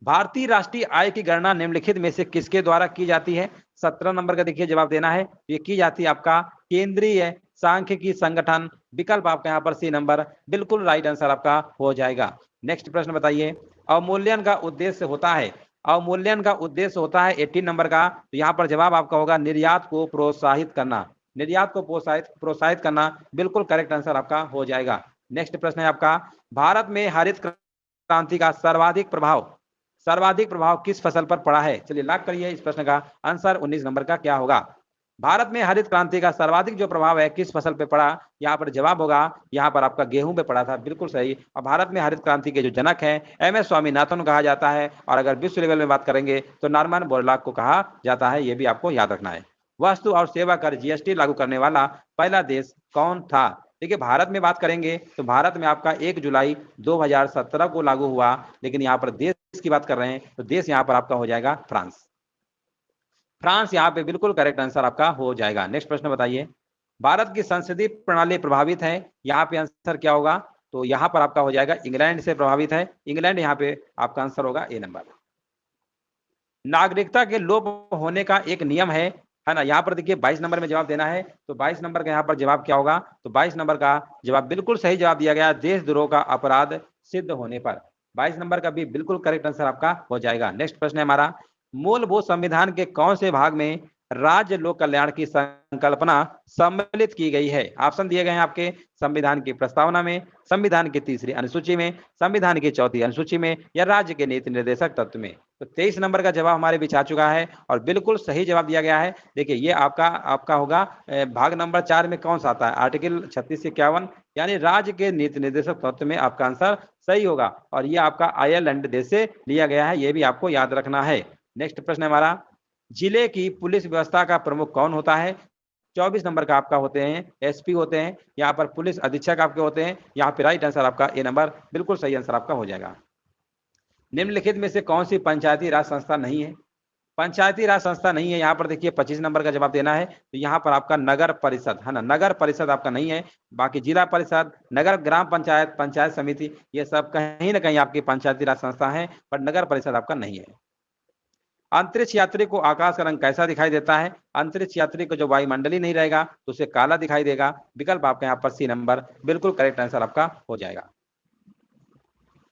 भारतीय राष्ट्रीय आय की गणना निम्नलिखित में से किसके द्वारा की जाती है। 17 नंबर का देखिए जवाब देना है। ये की जाती है आपका केंद्रीय सांख्यिकी संगठन विकल्प आपका यहाँ पर सी नंबर बिल्कुल राइट आंसर आपका हो जाएगा। नेक्स्ट प्रश्न बताइए, अवमूल्यन का उद्देश्य होता है, अवमूल्यन का उद्देश्य होता है 18 नंबर का, तो यहाँ पर जवाब आपका होगा निर्यात को प्रोत्साहित करना, निर्यात को प्रोत्साहित करना बिल्कुल करेक्ट आंसर आपका हो जाएगा। नेक्स्ट प्रश्न है आपका, भारत में हरित क्रांति का सर्वाधिक प्रभाव किस फसल पर पड़ा है? चलिए लॉक करिए इस प्रश्न का आंसर 19 नंबर का क्या होगा। भारत में हरित क्रांति का सर्वाधिक जो प्रभाव है किस फसल पे पड़ा, यहाँ पर जवाब होगा यहाँ पर आपका गेहूं पे पड़ा था, बिल्कुल सही। और भारत में हरित क्रांति के जो जनक हैं एम.एस. स्वामीनाथन कहा जाता है, और अगर विश्व लेवल में बात करेंगे तो नॉर्मन बोरलॉग को कहा जाता है, ये भी आपको याद रखना है। वस्तु और सेवा कर जीएसटी लागू करने वाला पहला देश कौन था? देखिए भारत में बात करेंगे तो भारत में आपका 1 जुलाई 2017 को लागू हुआ, लेकिन यहाँ पर देश की बात कर रहे हैं तो देश यहाँ पर आपका हो जाएगा फ्रांस। फ्रांस यहाँ पे बिल्कुल करेक्ट आंसर आपका हो जाएगा। नेक्स्ट प्रश्न बताइए, भारत की संसदीय प्रणाली प्रभावित है, यहाँ पे आंसर क्या होगा? तो यहाँ पर आपका हो जाएगा इंग्लैंड से प्रभावित है, इंग्लैंड यहाँ पे आपका आंसर होगा ए नंबर। नागरिकता के लोप होने का एक नियम है ना, यहाँ पर देखिए 22 नंबर में जवाब देना है, तो 22 नंबर का यहाँ पर जवाब क्या होगा? तो 22 नंबर का जवाब बिल्कुल सही जवाब दिया गया, देशद्रोह का अपराध सिद्ध होने पर। 22 नंबर का भी बिल्कुल करेक्ट आंसर आपका हो जाएगा। नेक्स्ट प्रश्न है हमारा, मूलभूत संविधान के कौन से भाग में राज्य लोक कल्याण की संकल्पना सम्मिलित की गई है? ऑप्शन दिए गए हैं आपके, संविधान की प्रस्तावना में, संविधान की 3री अनुसूची में, संविधान की 4थी अनुसूची में, या राज्य के नीति निर्देशक तत्व में। तो 23 नंबर का जवाब हमारे बीच आ चुका है और बिल्कुल सही जवाब दिया गया है। देखिए ये आपका होगा भाग नंबर 4 में कौन सा आता है? आर्टिकल 36 से 51, यानी राज्य के नीति निर्देशक तत्व में आपका आंसर सही होगा, और ये आपका आयरलैंड देश से लिया गया है, ये भी आपको याद रखना है। नेक्स्ट प्रश्न है हमारा, जिले की पुलिस व्यवस्था का प्रमुख कौन होता है? 24 नंबर का आपका होते हैं एसपी होते हैं, यहाँ पर पुलिस अधीक्षक आपके होते हैं, यहाँ पे राइट आंसर आपका ए नंबर बिल्कुल सही आंसर आपका हो जाएगा। निम्नलिखित में से कौन सी पंचायती राज संस्था नहीं है? पंचायती राज संस्था नहीं है, यहाँ पर देखिए 25 नंबर का जवाब देना है, तो यहाँ पर आपका नगर परिषद है ना, नगर परिषद आपका नहीं है, बाकी जिला परिषद, नगर ग्राम पंचायत, पंचायत समिति, ये सब कहीं ना कहीं आपकी पंचायती राज संस्था है, पर नगर परिषद आपका नहीं है। अंतरिक्ष यात्री को आकाश का रंग कैसा दिखाई देता है? अंतरिक्ष यात्री को जो वायुमंडली नहीं रहेगा तो उसे काला दिखाई देगा, विकल्प आपका यहाँ पर सी नंबर बिल्कुल करेक्ट आंसर आपका हो जाएगा।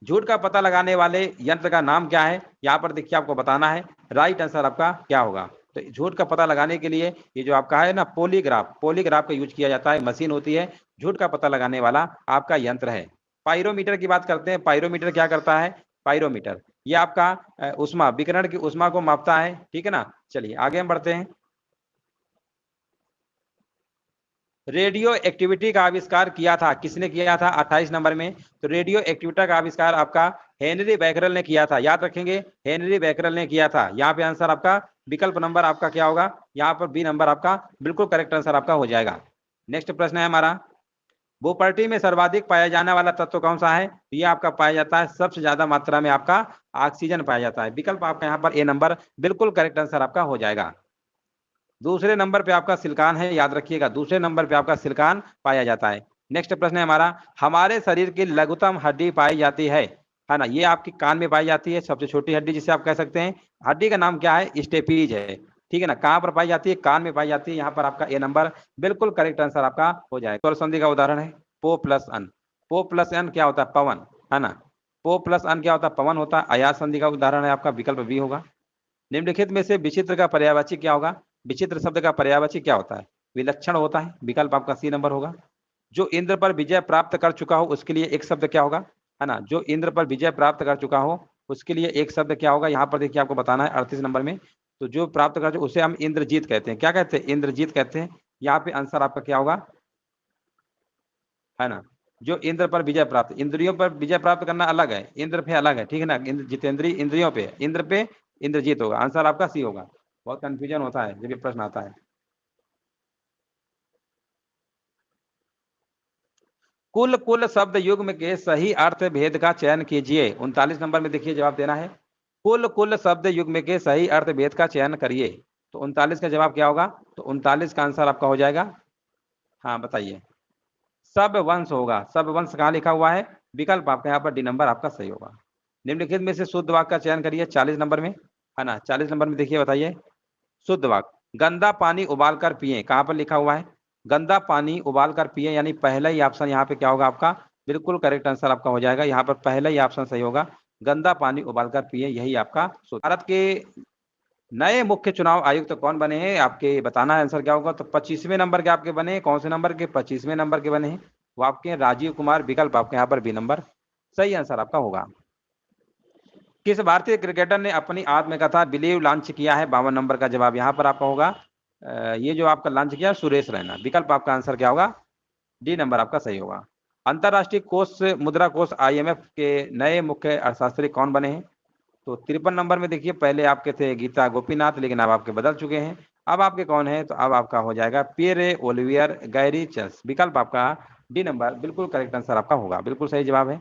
झूठ का पता लगाने वाले यंत्र का नाम क्या है? यहाँ पर देखिए आपको बताना है, राइट आंसर आपका क्या होगा? तो झूठ का पता लगाने के लिए ये जो आपका है ना पॉलीग्राफ का यूज किया जाता है, मशीन होती है, झूठ का पता लगाने वाला आपका यंत्र है। पायरोमीटर की बात करते हैं, पायरोमीटर क्या करता है? पायरोमीटर ये आपका उष्मा विकिरण की उष्मा को मापता है, ठीक है ना। चलिए आगे हम बढ़ते हैं। रेडियो एक्टिविटी का आविष्कार किया था, किसने किया था 28 नंबर में? तो रेडियो एक्टिविटी का आविष्कार आपका हेनरी बैकरल ने किया था, याद रखेंगे हेनरी बैकरल ने किया था। यहाँ पे आंसर आपका विकल्प नंबर आपका क्या होगा? यहाँ पर बी नंबर आपका बिल्कुल करेक्ट आंसर आपका हो जाएगा। नेक्स्ट प्रश्न है हमारा, भूपर्टी में सर्वाधिक पाया जाने वाला तत्व कौन सा है? ये आपका पाया जाता है सबसे ज्यादा मात्रा में आपका ऑक्सीजन पाया जाता है, विकल्प आपका यहाँ पर ए नंबर बिल्कुल करेक्ट आंसर आपका हो जाएगा। दूसरे नंबर पे आपका सिलिकॉन है, याद रखिएगा दूसरे नंबर पे आपका सिलिकॉन पाया जाता है। नेक्स्ट प्रश्न है हमारा, हमारे शरीर की लघुतम हड्डी पाई जाती है ना, ये आपकी कान में पाई जाती है, सबसे छोटी हड्डी जिसे आप कह सकते हैं, हड्डी का नाम क्या है? स्टेपीज है, ठीक है ना। कहाँ पर पाई जाती है? कान में पाई जाती है, यहाँ पर आपका ए नंबर बिल्कुल करेक्ट आंसर आपका हो जाएगा। स्वर संधि का उदाहरण है पो प्लस अन, पो प्लस अन क्या होता है? पवन, है ना, पो प्लस अन क्या होता है? पवन होता है। अयाज संधि का उदाहरण है आपका विकल्प बी होगा। निम्नलिखित में से विचित्र का पर्यायवाची क्या होगा? विचित्र शब्द का पर्यायवाची क्या होता है? विलक्षण होता है, विकल्प आपका सी नंबर होगा। जो इंद्र पर विजय प्राप्त कर चुका हो उसके लिए एक शब्द क्या होगा? है ना, जो इंद्र पर विजय प्राप्त कर चुका हो उसके लिए एक शब्द क्या होगा? यहाँ पर देखिए आपको बताना है 38 नंबर में। तो जो प्राप्त कर उसे हम इंद्रजीत कहते हैं, क्या कहते हैं? इंद्रजीत कहते हैं। यहाँ पे आंसर आपका क्या होगा? है ना, जो इंद्र पर विजय प्राप्त, इंद्रियों पर विजय प्राप्त करना अलग है, इंद्र पे अलग है, ठीक है ना। जितेंद्रिय इंद्रियों पे, इंद्र पे इंद्रजीत होगा, आंसर आपका सी होगा। बहुत कंफ्यूजन होता है जब ये प्रश्न आता है। कुल शब्द युग्म के सही अर्थ भेद का चयन कीजिए। 39 नंबर में देखिए जवाब देना है, कुल शब्द युग्म के सही अर्थ भेद का चयन करिए। तो 39 का जवाब क्या होगा? तो 39 का आंसर आपका हो जाएगा, हाँ बताइए, सब वंश होगा। सब वंश कहाँ लिखा हुआ है? विकल्प आपका यहाँ पर डी नंबर आपका सही होगा। निम्नलिखित में से शुद्ध वाक्य का चयन करिए 40 नंबर में, है ना। 40 नंबर में देखिए बताइए, शुद्ध वाक्य, गंदा पानी उबाल कर पिए, कहाँ पर लिखा हुआ है? गंदा पानी उबाल कर पिए, यानी पहला ही ऑप्शन यहाँ पे क्या होगा आपका, बिल्कुल करेक्ट आंसर आपका हो जाएगा। यहाँ पर पहला ही ऑप्शन सही होगा, गंदा पानी उबाल कर पिए, यही आपका। भारत के नए मुख्य चुनाव आयुक्त कौन बने हैं, आपके बताना है आंसर क्या होगा। तो 25वें नंबर के आपके बने, कौन से नंबर के, 25वें नंबर के बने हैं, वो आपके राजीव कुमार, विकल्प आपके यहाँ पर बी नंबर सही आंसर आपका होगा। किस भारतीय क्रिकेटर ने अपनी आत्मकथा बिलीव लॉन्च किया है, 52 नंबर का जवाब यहाँ पर आपका होगा। ये जो आपका लॉन्च किया सुरेश रैना, विकल्प आपका आंसर क्या होगा, डी नंबर आपका सही होगा। अंतरराष्ट्रीय कोष मुद्रा कोष IMF के नए मुख्य अर्थशास्त्री कौन बने हैं, तो 53 नंबर में देखिए, पहले आपके थे गीता गोपीनाथ, लेकिन अब आपके बदल चुके हैं। अब आपके कौन है, तो अब आपका हो जाएगा पियरे ओलिवियर गैरीचस, विकल्प आपका डी नंबर बिल्कुल करेक्ट आंसर आपका होगा, बिल्कुल सही जवाब है।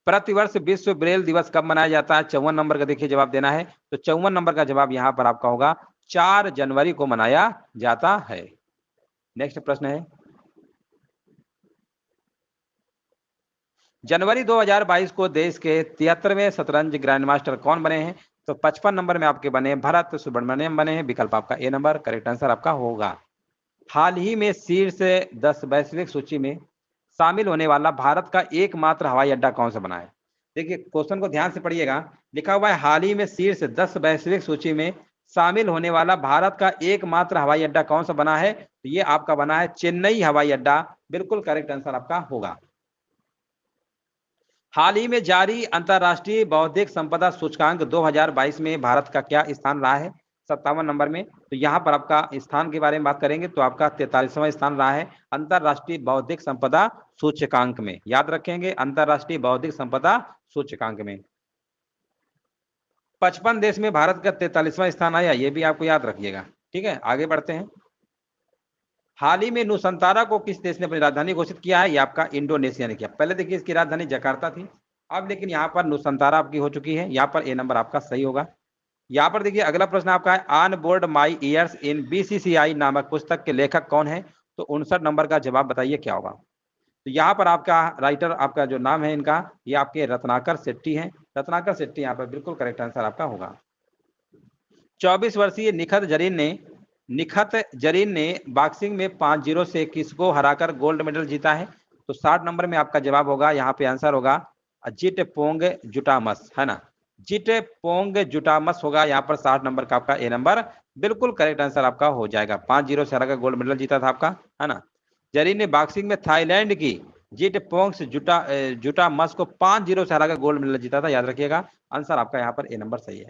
प्रतिवर्ष विश्व ब्रेल दिवस कब मनाया जाता है, 54 नंबर का देखिए जवाब देना है। तो 54 नंबर का जवाब यहाँ पर आपका होगा 4 जनवरी को मनाया जाता है। नेक्स्ट प्रश्न है, जनवरी 2022 को देश के 73वें शतरंज ग्रैंड मास्टर कौन बने हैं, तो 55 नंबर में आपके बने भरत सुब्रमण्यम बने हैं, विकल्प आपका ए नंबर करेक्ट आंसर आपका होगा। हाल ही में शीर्ष 10 वैश्विक सूची में शामिल होने वाला भारत का एकमात्र हवाई अड्डा कौन सा बना है। देखिए क्वेश्चन को ध्यान से पढ़िएगा, लिखा हुआ है हाल ही में शीर्ष 10 वैश्विक सूची में शामिल होने वाला भारत का एकमात्र हवाई अड्डा कौन सा बना है, तो ये आपका बना है चेन्नई हवाई अड्डा, बिल्कुल करेक्ट आंसर आपका होगा। हाल ही में जारी अंतरराष्ट्रीय बौद्धिक संपदा सूचकांक 2022 में भारत का क्या स्थान रहा है, 57 नंबर में। तो यहाँ पर आपका स्थान के बारे में बात करेंगे तो आपका 43वां स्थान रहा है अंतरराष्ट्रीय बौद्धिक संपदा सूचकांक में, याद रखेंगे अंतरराष्ट्रीय बौद्धिक संपदा सूचकांक में। 55 देश में भारत का 43वां स्थान आया, ये भी आपको याद रखिएगा। ठीक है, आगे बढ़ते हैं। हाल ही में नुसंतारा को किस देश ने अपनी राजधानी घोषित किया है, ये आपका इंडोनेशिया ने किया। पहले देखिए इसकी राजधानी जकार्ता थी, अब लेकिन यहाँ पर नुसंतारा आपकी हो चुकी है, यहाँ पर ए नंबर आपका सही होगा। यहाँ पर देखिए अगला प्रश्न आपका है, on board my years in BCCI नामक पुस्तक के लेखक कौन है, तो 59 नंबर का जवाब बताइए क्या होगा। तो यहाँ पर आपका राइटर आपका जो नाम है इनका, ये आपके रत्नाकर शेट्टी हैं, रत्नाकर शेट्टी यहाँ पर बिल्कुल करेक्ट आंसर आपका होगा। 24 वर्षीय निखत जरीन ने बॉक्सिंग में 5-0 से किसको हराकर गोल्ड मेडल जीता है, तो 60 नंबर में आपका जवाब होगा, यहाँ पे आंसर होगा जिटपोंग जुटामस, है ना, जिटपोंग जुटामस होगा यहाँ पर 60 नंबर का आपका ए नंबर बिल्कुल करेक्ट आंसर आपका हो जाएगा। 5-0 से हराकर गोल्ड मेडल जीता था आपका, है ना। जरीन ने बॉक्सिंग में थाईलैंड की जिटपोंग जुटामस को 5-0 से हराकर गोल्ड मेडल जीता था, याद रखिएगा। आंसर आपका यहाँ पर ए नंबर सही है।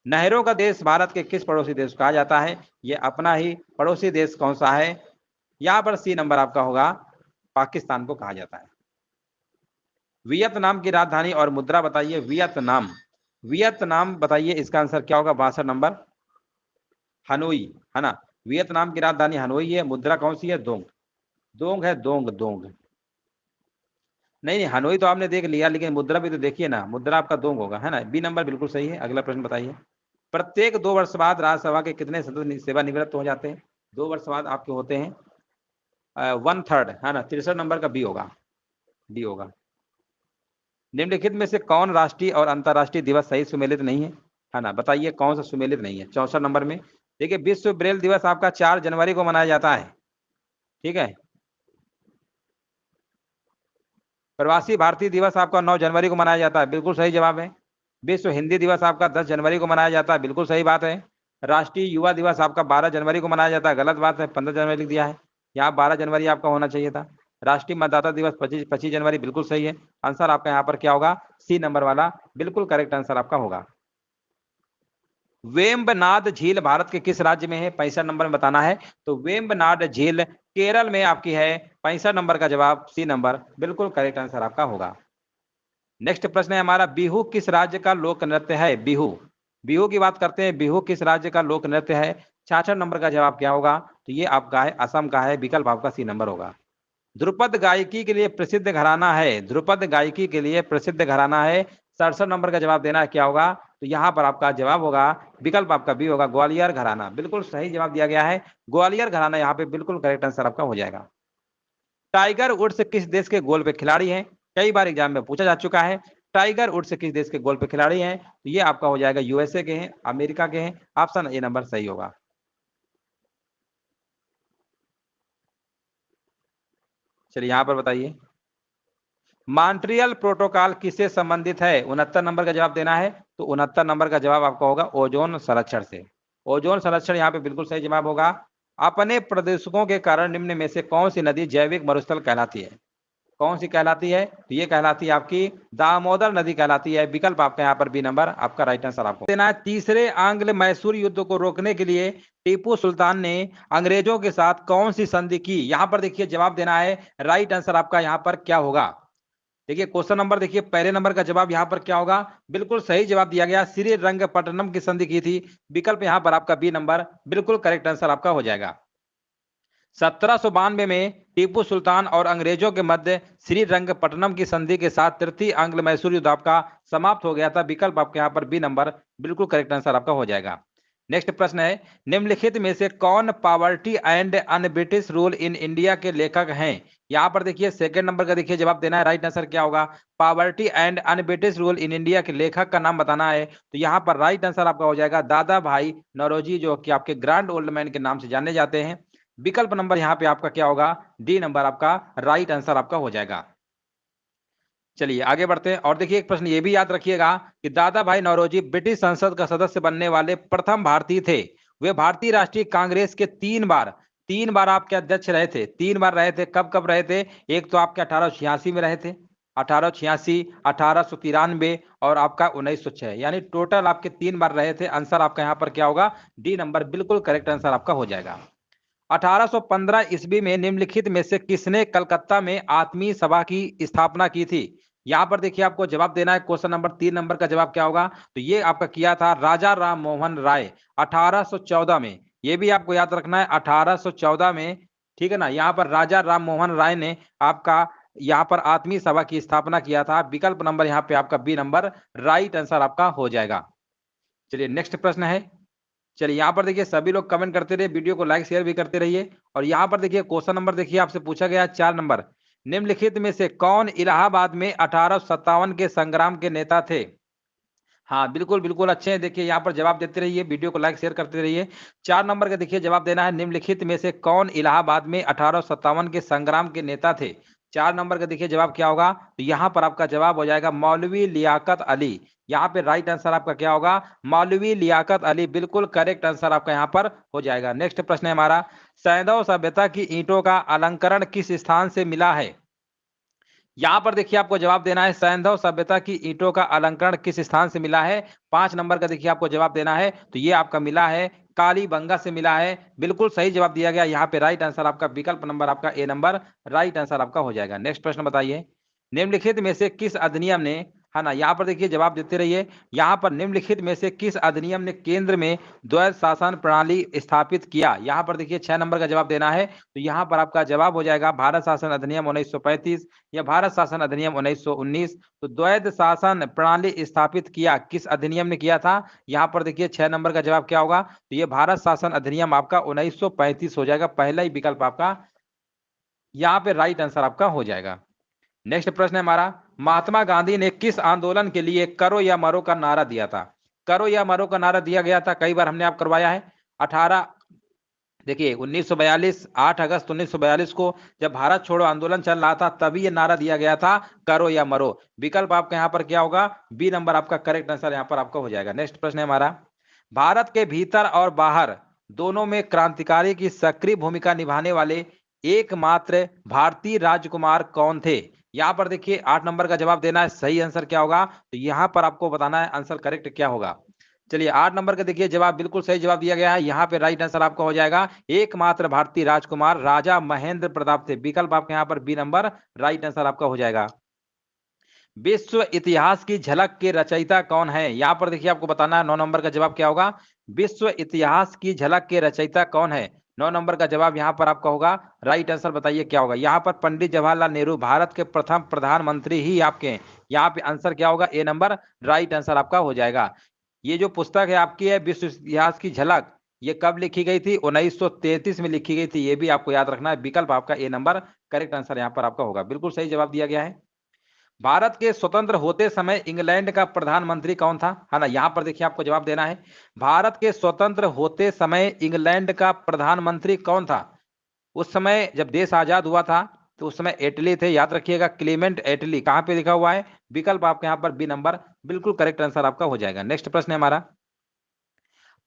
नहरों का देश भारत के किस पड़ोसी देश को कहा जाता है, ये अपना ही पड़ोसी देश कौन सा है, यहाँ पर सी नंबर आपका होगा, पाकिस्तान को कहा जाता है। वियतनाम की राजधानी और मुद्रा बताइए, वियतनाम बताइए, इसका आंसर क्या होगा, 62 नंबर हनोई, है ना। वियतनाम की राजधानी हनोई है, मुद्रा कौन सी है, दोंग है, दोंग नहीं हनोई तो आपने देख लिया, लेकिन मुद्रा भी तो देखिए ना, मुद्रा आपका दोंग होगा, है ना, बी नंबर बिल्कुल सही है। अगला प्रश्न बताइए, प्रत्येक 2 वर्ष बाद राज्यसभा के कितने सदस्य सेवानिवृत्त हो जाते हैं, 2 वर्ष बाद आपके होते हैं 1/3, है ना, 63 नंबर का बी होगा, डी होगा। निम्नलिखित में से कौन राष्ट्रीय और अंतर्राष्ट्रीय दिवस सही सुमेलित नहीं है ना, बताइए कौन सा सुमेलित नहीं है। 64 नंबर में देखिए विश्व ब्रेल दिवस आपका 4 जनवरी को मनाया जाता है, ठीक है। प्रवासी भारतीय दिवस आपका 9 जनवरी को मनाया जाता है, बिल्कुल सही जवाब है। विश्व हिंदी दिवस आपका 10 जनवरी को मनाया जाता है, बिल्कुल सही बात है। राष्ट्रीय युवा दिवस आपका 12 जनवरी को मनाया जाता है, गलत बात है, 15 जनवरी लिख दिया है, यहाँ 12 जनवरी आपका होना चाहिए था। राष्ट्रीय मतदाता दिवस 25 जनवरी, बिल्कुल सही है। आंसर आपका यहाँ पर क्या होगा, सी नंबर वाला बिल्कुल करेक्ट आंसर आपका होगा। वेम्बनाड झील भारत के किस राज्य में है, 65 नंबर में बताना है। तो वेम्बनाड झील केरल में आपकी है, 65 नंबर का जवाब सी नंबर बिल्कुल करेक्ट आंसर आपका होगा। नेक्स्ट प्रश्न है हमारा, बिहू किस राज्य का लोक नृत्य है, बिहू की बात करते हैं, बिहू किस राज्य का लोक नृत्य है, 66 नंबर का जवाब क्या होगा, तो ये आपका है असम का है, विकल्प आपका सी नंबर होगा। ध्रुपद गायकी के लिए प्रसिद्ध घराना है, ध्रुपद गायकी के लिए प्रसिद्ध घराना है, 67 नंबर का जवाब देना है, क्या होगा, तो यहाँ पर आपका जवाब होगा, विकल्प आपका बी होगा, ग्वालियर घराना, बिल्कुल सही जवाब दिया गया है, ग्वालियर घराना यहाँ पे बिल्कुल करेक्ट आंसर आपका हो जाएगा। टाइगर वुड्स किस देश के गोल पे खिलाड़ी हैं, कई बार एग्जाम में पूछा जा चुका है, टाइगर वुड्स किस देश के गोल पे खिलाड़ी हैं, तो ये आपका हो जाएगा USA के हैं, अमेरिका के हैं, ऑप्शन ए नंबर सही होगा। चलिए यहां पर बताइए, मॉन्ट्रियल प्रोटोकॉल किससे संबंधित है? 69 नंबर का जवाब देना है। तो 69 नंबर का जवाब आपका होगा ओजोन संरक्षण से। ओजोन संरक्षण यहाँ पे बिल्कुल सही जवाब होगा। अपने प्रदूषकों के कारण निम्न में से कौन सी नदी जैविक मरुस्थल कहलाती है? कौन सी कहलाती है? तो ये कहलाती है आपकी दामोदर नदी कहलाती है। विकल्प आपका यहाँ पर बी नंबर आपका राइट आंसर आपको देना है। तीसरे आंग्ल मैसूर युद्ध को रोकने के लिए टीपू सुल्तान ने अंग्रेजों के साथ कौन सी संधि की? यहाँ पर देखिए जवाब देना है। राइट आंसर आपका यहाँ पर क्या होगा? देखिए क्वेश्चन नंबर देखिए, पहले नंबर का जवाब यहाँ पर क्या होगा? बिल्कुल सही जवाब दिया गया, श्रीरंगपट्टनम की संधि की थी। विकल्प यहाँ पर आपका बी नंबर बिल्कुल करेक्ट आंसर आपका हो जाएगा। 1792 में टीपू सुल्तान और अंग्रेजों के मध्य श्रीरंगपट्टनम की संधि के साथ तृतीय आंग्ल मैसूर युद्ध आपका समाप्त हो गया था। विकल्प आपके यहाँ पर बी नंबर बिल्कुल करेक्ट आंसर आपका हो जाएगा। नेक्स्ट प्रश्न है, निम्नलिखित में से कौन poverty and un-British rule in India के लेखक हैं? यहाँ पर देखिए सेकंड नंबर का देखिए जवाब देना है। राइट आंसर क्या होगा? Poverty and un-British rule in India के लेखक का नाम बताना है। तो यहाँ पर राइट आंसर आपका हो जाएगा दादा भाई नौरोजी, जो कि आपके ग्रैंड ओल्ड मैन के नाम से जाने जाते हैं। विकल्प नंबर यहाँ पे आपका क्या होगा? डी नंबर आपका राइट आंसर आपका हो जाएगा। चलिए आगे बढ़ते हैं और देखिए एक प्रश्न ये भी याद रखिएगा कि दादा भाई नौरोजी ब्रिटिश संसद का सदस्य बनने वाले प्रथम भारतीय थे। वे भारतीय राष्ट्रीय कांग्रेस के तीन बार आपके अध्यक्ष रहे थे। 3 बार रहे थे। कब कब रहे थे? एक तो आपके 1886 में रहे थे, 1886, 1893 और आपका 1906, यानी टोटल आपके 3 बार रहे थे। आंसर आपका यहाँ पर क्या होगा? डी नंबर बिल्कुल करेक्ट आंसर आपका हो जाएगा। 1815 ईस्वी में निम्नलिखित में से किसने कलकत्ता में आत्मीय सभा की स्थापना की थी? यहां पर देखिए आपको जवाब देना है। क्वेश्चन नंबर 3 नंबर का जवाब क्या होगा? तो ये आपका किया था राजा राम मोहन राय 1814 में। ये भी आपको याद रखना है 1814 में, ठीक है ना। यहाँ पर राजा राम मोहन राय ने आपका यहाँ पर आत्मीय सभा की स्थापना किया था। विकल्प नंबर यहाँ पे आपका बी नंबर राइट आंसर आपका हो जाएगा। चलिए नेक्स्ट प्रश्न है। चलिए यहाँ पर देखिए सभी लोग कमेंट करते रहिए, वीडियो को लाइक शेयर भी करते रहिए। और यहाँ पर देखिए क्वेश्चन नंबर देखिए आपसे पूछा गया 4 नंबर, निम्नलिखित में से कौन इलाहाबाद में 1857 के संग्राम के नेता थे? हाँ बिल्कुल बिल्कुल अच्छे हैं। देखिए यहाँ पर जवाब देते रहिए, वीडियो को लाइक शेयर करते रहिए। 4 नंबर का देखिए जवाब देना है, निम्नलिखित में से कौन इलाहाबाद में 1857 के संग्राम के नेता थे? 4 नंबर का देखिए जवाब क्या होगा? तो यहाँ पर आपका जवाब हो जाएगा मौलवी लियाकत अली। यहाँ पे राइट आंसर आपका क्या होगा? मौलवी लियाकत अली, बिल्कुल करेक्ट आंसर आपका यहाँ पर हो जाएगा। नेक्स्ट प्रश्न है हमारा, सैंधव सभ्यता की ईंटों का अलंकरण किस स्थान से मिला है? यहां पर देखिए आपको जवाब देना है, सैंधव सभ्यता की ईंटों का अलंकरण किस स्थान से मिला है? 5 नंबर का देखिए आपको जवाब देना है। तो ये आपका मिला है कालीबंगा से मिला है। बिल्कुल सही जवाब दिया गया। यहाँ पे राइट आंसर आपका विकल्प नंबर आपका ए नंबर राइट आंसर आपका हो जाएगा। नेक्स्ट प्रश्न बताइए, निम्नलिखित में से किस अधिनियम ने, है ना, यहाँ पर देखिए जवाब देते रहिए। यहाँ पर निम्नलिखित में से किस अधिनियम ने केंद्र में द्वैध शासन प्रणाली स्थापित किया? यहाँ पर देखिए 6 नंबर का जवाब देना है। तो यहाँ पर आपका जवाब हो जाएगा भारत शासन अधिनियम 1935 या भारत शासन अधिनियम 1919। तो द्वैध शासन प्रणाली स्थापित किया किस अधिनियम ने किया था? यहाँ पर देखिए 6 नंबर का जवाब क्या होगा? तो ये भारत शासन अधिनियम आपका 1935 हो जाएगा। पहला ही विकल्प आपका यहाँ पे राइट आंसर आपका हो जाएगा। नेक्स्ट प्रश्न है हमारा, महात्मा गांधी ने किस आंदोलन के लिए करो या मरो का नारा दिया था? करो या मरो का नारा दिया गया था, कई बार हमने आप करवाया है। 1942 8 अगस्त 1942 को जब भारत छोड़ो आंदोलन चल रहा था, तभी ये नारा दिया गया था करो या मरो। विकल्प आपका यहाँ पर क्या होगा? बी नंबर आपका करेक्ट आंसर यहाँ पर आपका हो जाएगा। नेक्स्ट प्रश्न है हमारा, भारत के भीतर और बाहर दोनों में क्रांतिकारी की सक्रिय भूमिका निभाने वाले एकमात्र भारतीय राजकुमार कौन थे? यहाँ पर देखिए 8 नंबर का जवाब देना है। सही आंसर क्या होगा? तो यहाँ पर आपको बताना है आंसर करेक्ट क्या होगा। चलिए 8 नंबर का देखिए जवाब बिल्कुल सही जवाब दिया गया है। यहाँ पे राइट आंसर आपका हो जाएगा एकमात्र भारतीय राजकुमार राजा महेंद्र प्रताप थे। विकल्प आपके यहाँ पर बी नंबर राइट आंसर आपका हो जाएगा। विश्व इतिहास की झलक के रचयिता कौन है? यहाँ पर देखिए आपको बताना है 9 नंबर का जवाब क्या होगा? विश्व इतिहास की झलक के रचयिता कौन है? 9 नंबर का जवाब यहाँ पर आपका होगा। राइट आंसर बताइए क्या होगा? यहाँ पर पंडित जवाहरलाल नेहरू भारत के प्रथम प्रधानमंत्री ही आपके हैं। यहाँ पे आंसर क्या होगा? ए नंबर राइट आंसर आपका हो जाएगा। ये जो पुस्तक है आपकी है विश्व इतिहास की झलक, ये कब लिखी गई थी? 1933 में लिखी गई थी। ये भी आपको याद रखना है। विकल्प आपका ए नंबर करेक्ट आंसर यहाँ पर आपका होगा। बिल्कुल सही जवाब दिया गया है। भारत के स्वतंत्र होते समय इंग्लैंड का प्रधानमंत्री कौन था? है ना, यहाँ पर देखिए आपको जवाब देना है। भारत के स्वतंत्र होते समय इंग्लैंड का प्रधानमंत्री कौन था? उस समय जब देश आजाद हुआ था तो उस समय एटली थे, याद रखिएगा, क्लीमेंट एटली। कहां पे लिखा हुआ है? विकल्प आपके यहाँ पर बी नंबर बिल्कुल करेक्ट आंसर आपका हो जाएगा। नेक्स्ट प्रश्न है हमारा,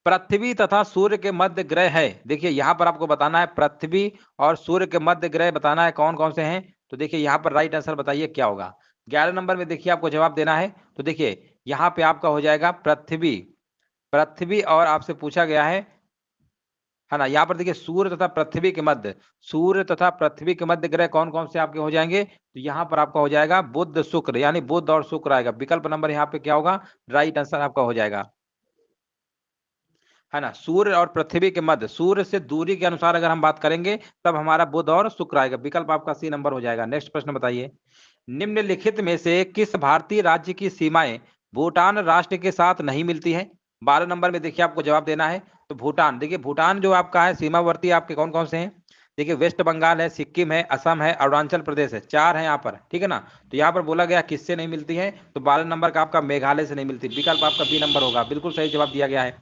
पृथ्वी तथा सूर्य के मध्य ग्रह है। देखिए यहाँ पर आपको बताना है पृथ्वी और सूर्य के मध्य ग्रह बताना है कौन कौन से हैं। तो देखिए यहाँ पर राइट आंसर बताइए क्या होगा। 11 नंबर में देखिए आपको जवाब देना है। तो देखिए यहाँ पे आपका हो जाएगा पृथ्वी, पृथ्वी और आपसे पूछा गया है ना। यहाँ पर देखिए सूर्य तथा पृथ्वी के मध्य, सूर्य तथा पृथ्वी के मध्य ग्रह कौन कौन से आपके हो जाएंगे। तो यहाँ पर आपका हो जाएगा बुध शुक्र, यानी बुध और शुक्र आएगा। विकल्प नंबर यहाँ पे क्या होगा? राइट आंसर आपका हो जाएगा, है ना। सूर्य और पृथ्वी के मध्य, सूर्य से दूरी के अनुसार अगर हम बात करेंगे तब हमारा बुध और शुक्र आएगा। विकल्प आपका सी नंबर हो जाएगा। नेक्स्ट प्रश्न बताइए, निम्नलिखित में से किस भारतीय राज्य की सीमाएं भूटान राष्ट्र के साथ नहीं मिलती है? 12 नंबर में देखिए आपको जवाब देना है। तो भूटान, देखिए भूटान जो आपका है सीमावर्ती आपके कौन कौन से हैं। देखिए वेस्ट बंगाल है, सिक्किम है, असम है, अरुणाचल प्रदेश है, 4 है यहाँ पर, ठीक है ना। तो यहाँ पर बोला गया किससे नहीं मिलती है, तो 12 नंबर का आपका मेघालय से नहीं मिलती। विकल्प आपका बी नंबर होगा, बिल्कुल सही जवाब दिया गया है।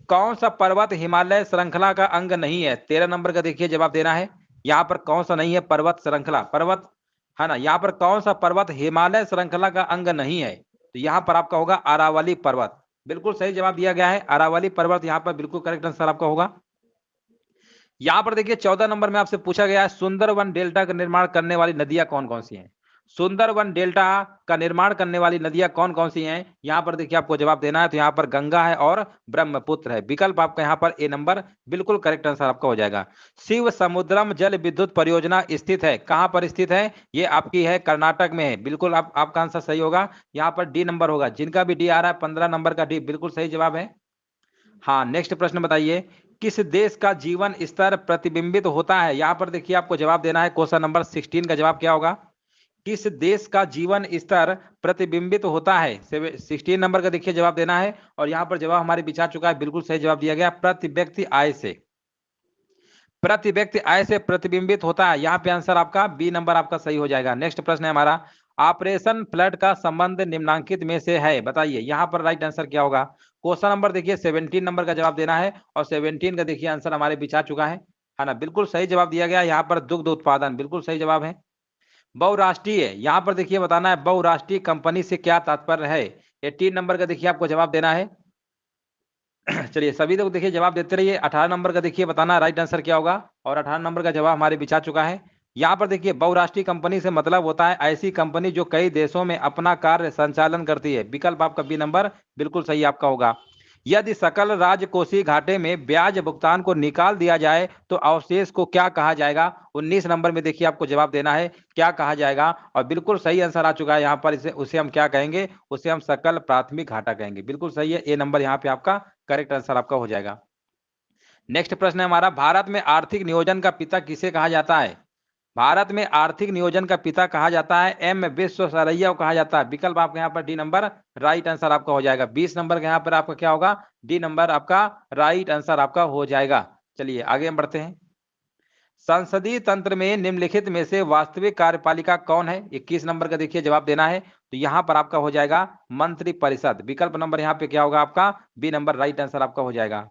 कौन सा पर्वत हिमालय श्रृंखला का अंग नहीं है? 13 नंबर का देखिए जवाब देना है। यहाँ पर कौन सा नहीं है पर्वत श्रृंखला, पर्वत, है ना। यहाँ पर कौन सा पर्वत हिमालय श्रृंखला का अंग नहीं है? तो यहाँ पर आपका होगा अरावली पर्वत। बिल्कुल सही जवाब दिया गया है, अरावली पर्वत यहाँ पर बिल्कुल करेक्ट आंसर आपका होगा। यहाँ पर देखिए 14 नंबर में आपसे पूछा गया है सुंदरवन डेल्टा का निर्माण करने वाली नदियां कौन कौन सी हैं। सुंदरवन डेल्टा का निर्माण करने वाली नदियां कौन कौन सी हैं? यहाँ पर देखिए आपको जवाब देना है। तो यहाँ पर गंगा है और ब्रह्मपुत्र है। विकल्प आपका यहाँ पर ए नंबर बिल्कुल करेक्ट आंसर आपका हो जाएगा। शिव समुद्रम जल विद्युत परियोजना स्थित है, कहाँ पर स्थित है? ये आपकी है कर्नाटक में है। बिल्कुल आपका आंसर सही होगा, यहाँ पर डी नंबर होगा। जिनका भी डी आ रहा है 15 नंबर का डी बिल्कुल सही जवाब है। हाँ, नेक्स्ट प्रश्न बताइए, किस देश का जीवन स्तर प्रतिबिंबित होता है? यहाँ पर देखिए आपको जवाब देना है। क्वेश्चन नंबर 16 का जवाब क्या होगा? किस देश का जीवन स्तर प्रतिबिंबित होता है? 16 नंबर का देखिए जवाब देना है। और यहाँ पर जवाब हमारे पीछे आ चुका है, बिल्कुल सही जवाब दिया गया, प्रति व्यक्ति आय से, प्रति व्यक्ति आय से प्रतिबिंबित होता है। यहाँ पे आंसर आपका बी नंबर आपका सही हो जाएगा। नेक्स्ट प्रश्न है हमारा, ऑपरेशन फ्लड का संबंध निम्नलिखित में से है, बताइए। यहाँ पर राइट आंसर क्या होगा? क्वेश्चन नंबर देखिए 17 नंबर का जवाब देना है। और 17 का देखिए आंसर हमारे बीच आ चुका है ना। बिल्कुल सही जवाब दिया गया। यहाँ पर दुग्ध उत्पादन बिल्कुल सही जवाब है। बहुराष्ट्रीय, यहाँ पर देखिए बताना है बहुराष्ट्रीय कंपनी से क्या तात्पर्य है। 18 नंबर का देखिए आपको जवाब देना है। चलिए सभी लोग देखिए जवाब देते रहिए। 18 नंबर का देखिए बताना राइट आंसर क्या होगा। और 18 नंबर का जवाब हमारे बीच आ चुका है। यहाँ पर देखिए बहुराष्ट्रीय कंपनी से मतलब होता है ऐसी कंपनी जो कई देशों में अपना कार्य संचालन करती है। विकल्प आपका बी नंबर बिल्कुल सही आपका होगा। यदि सकल राजकोषीय घाटे में ब्याज भुगतान को निकाल दिया जाए तो अवशेष को क्या कहा जाएगा? 19 नंबर में देखिए आपको जवाब देना है क्या कहा जाएगा। और बिल्कुल सही आंसर आ चुका है यहाँ पर। इसे उसे हम क्या कहेंगे? उसे हम सकल प्राथमिक घाटा कहेंगे। बिल्कुल सही है, ए नंबर यहाँ पे आपका करेक्ट आंसर आपका हो जाएगा। नेक्स्ट प्रश्न है हमारा, भारत में आर्थिक नियोजन का पिता किसे कहा जाता है? भारत में आर्थिक नियोजन का पिता कहा जाता है एम विश्वेश्वरैया को कहा जाता है। विकल्प आपके यहाँ पर डी नंबर राइट आंसर आपका हो जाएगा। 20 नंबर के यहाँ पर आपका क्या होगा? डी नंबर आपका राइट आंसर आपका हो जाएगा। चलिए आगे हम बढ़ते हैं। संसदीय तंत्र में निम्नलिखित में से वास्तविक कार्यपालिका कौन है? 21 नंबर का देखिए जवाब देना है। तो यहाँ पर आपका हो जाएगा मंत्री परिषद। विकल्प नंबर यहाँ पे क्या होगा आपका? बी नंबर राइट आंसर आपका हो जाएगा।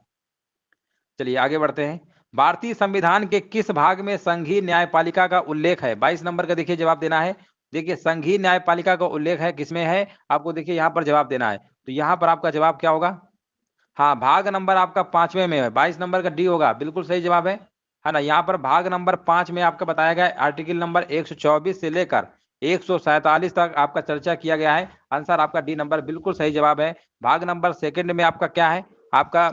चलिए आगे बढ़ते हैं। भारतीय संविधान के किस भाग में संघीय न्यायपालिका का उल्लेख है? 22 नंबर का देखिए जवाब देना है। देखिए संघीय न्यायपालिका का उल्लेख है किसमें है? आपको देखिए यहाँ पर जवाब देना है। तो यहाँ पर आपका जवाब क्या होगा? हाँ, भाग नंबर आपका 5वें में है। 22 नंबर का डी होगा, बिल्कुल सही जवाब है ना। यहाँ पर भाग नंबर 5 में आपका बताया गया आर्टिकल नंबर 124 से लेकर 147 तक आपका चर्चा किया गया है। आंसर आपका डी नंबर बिल्कुल सही जवाब है। भाग नंबर 2 में आपका क्या है? आपका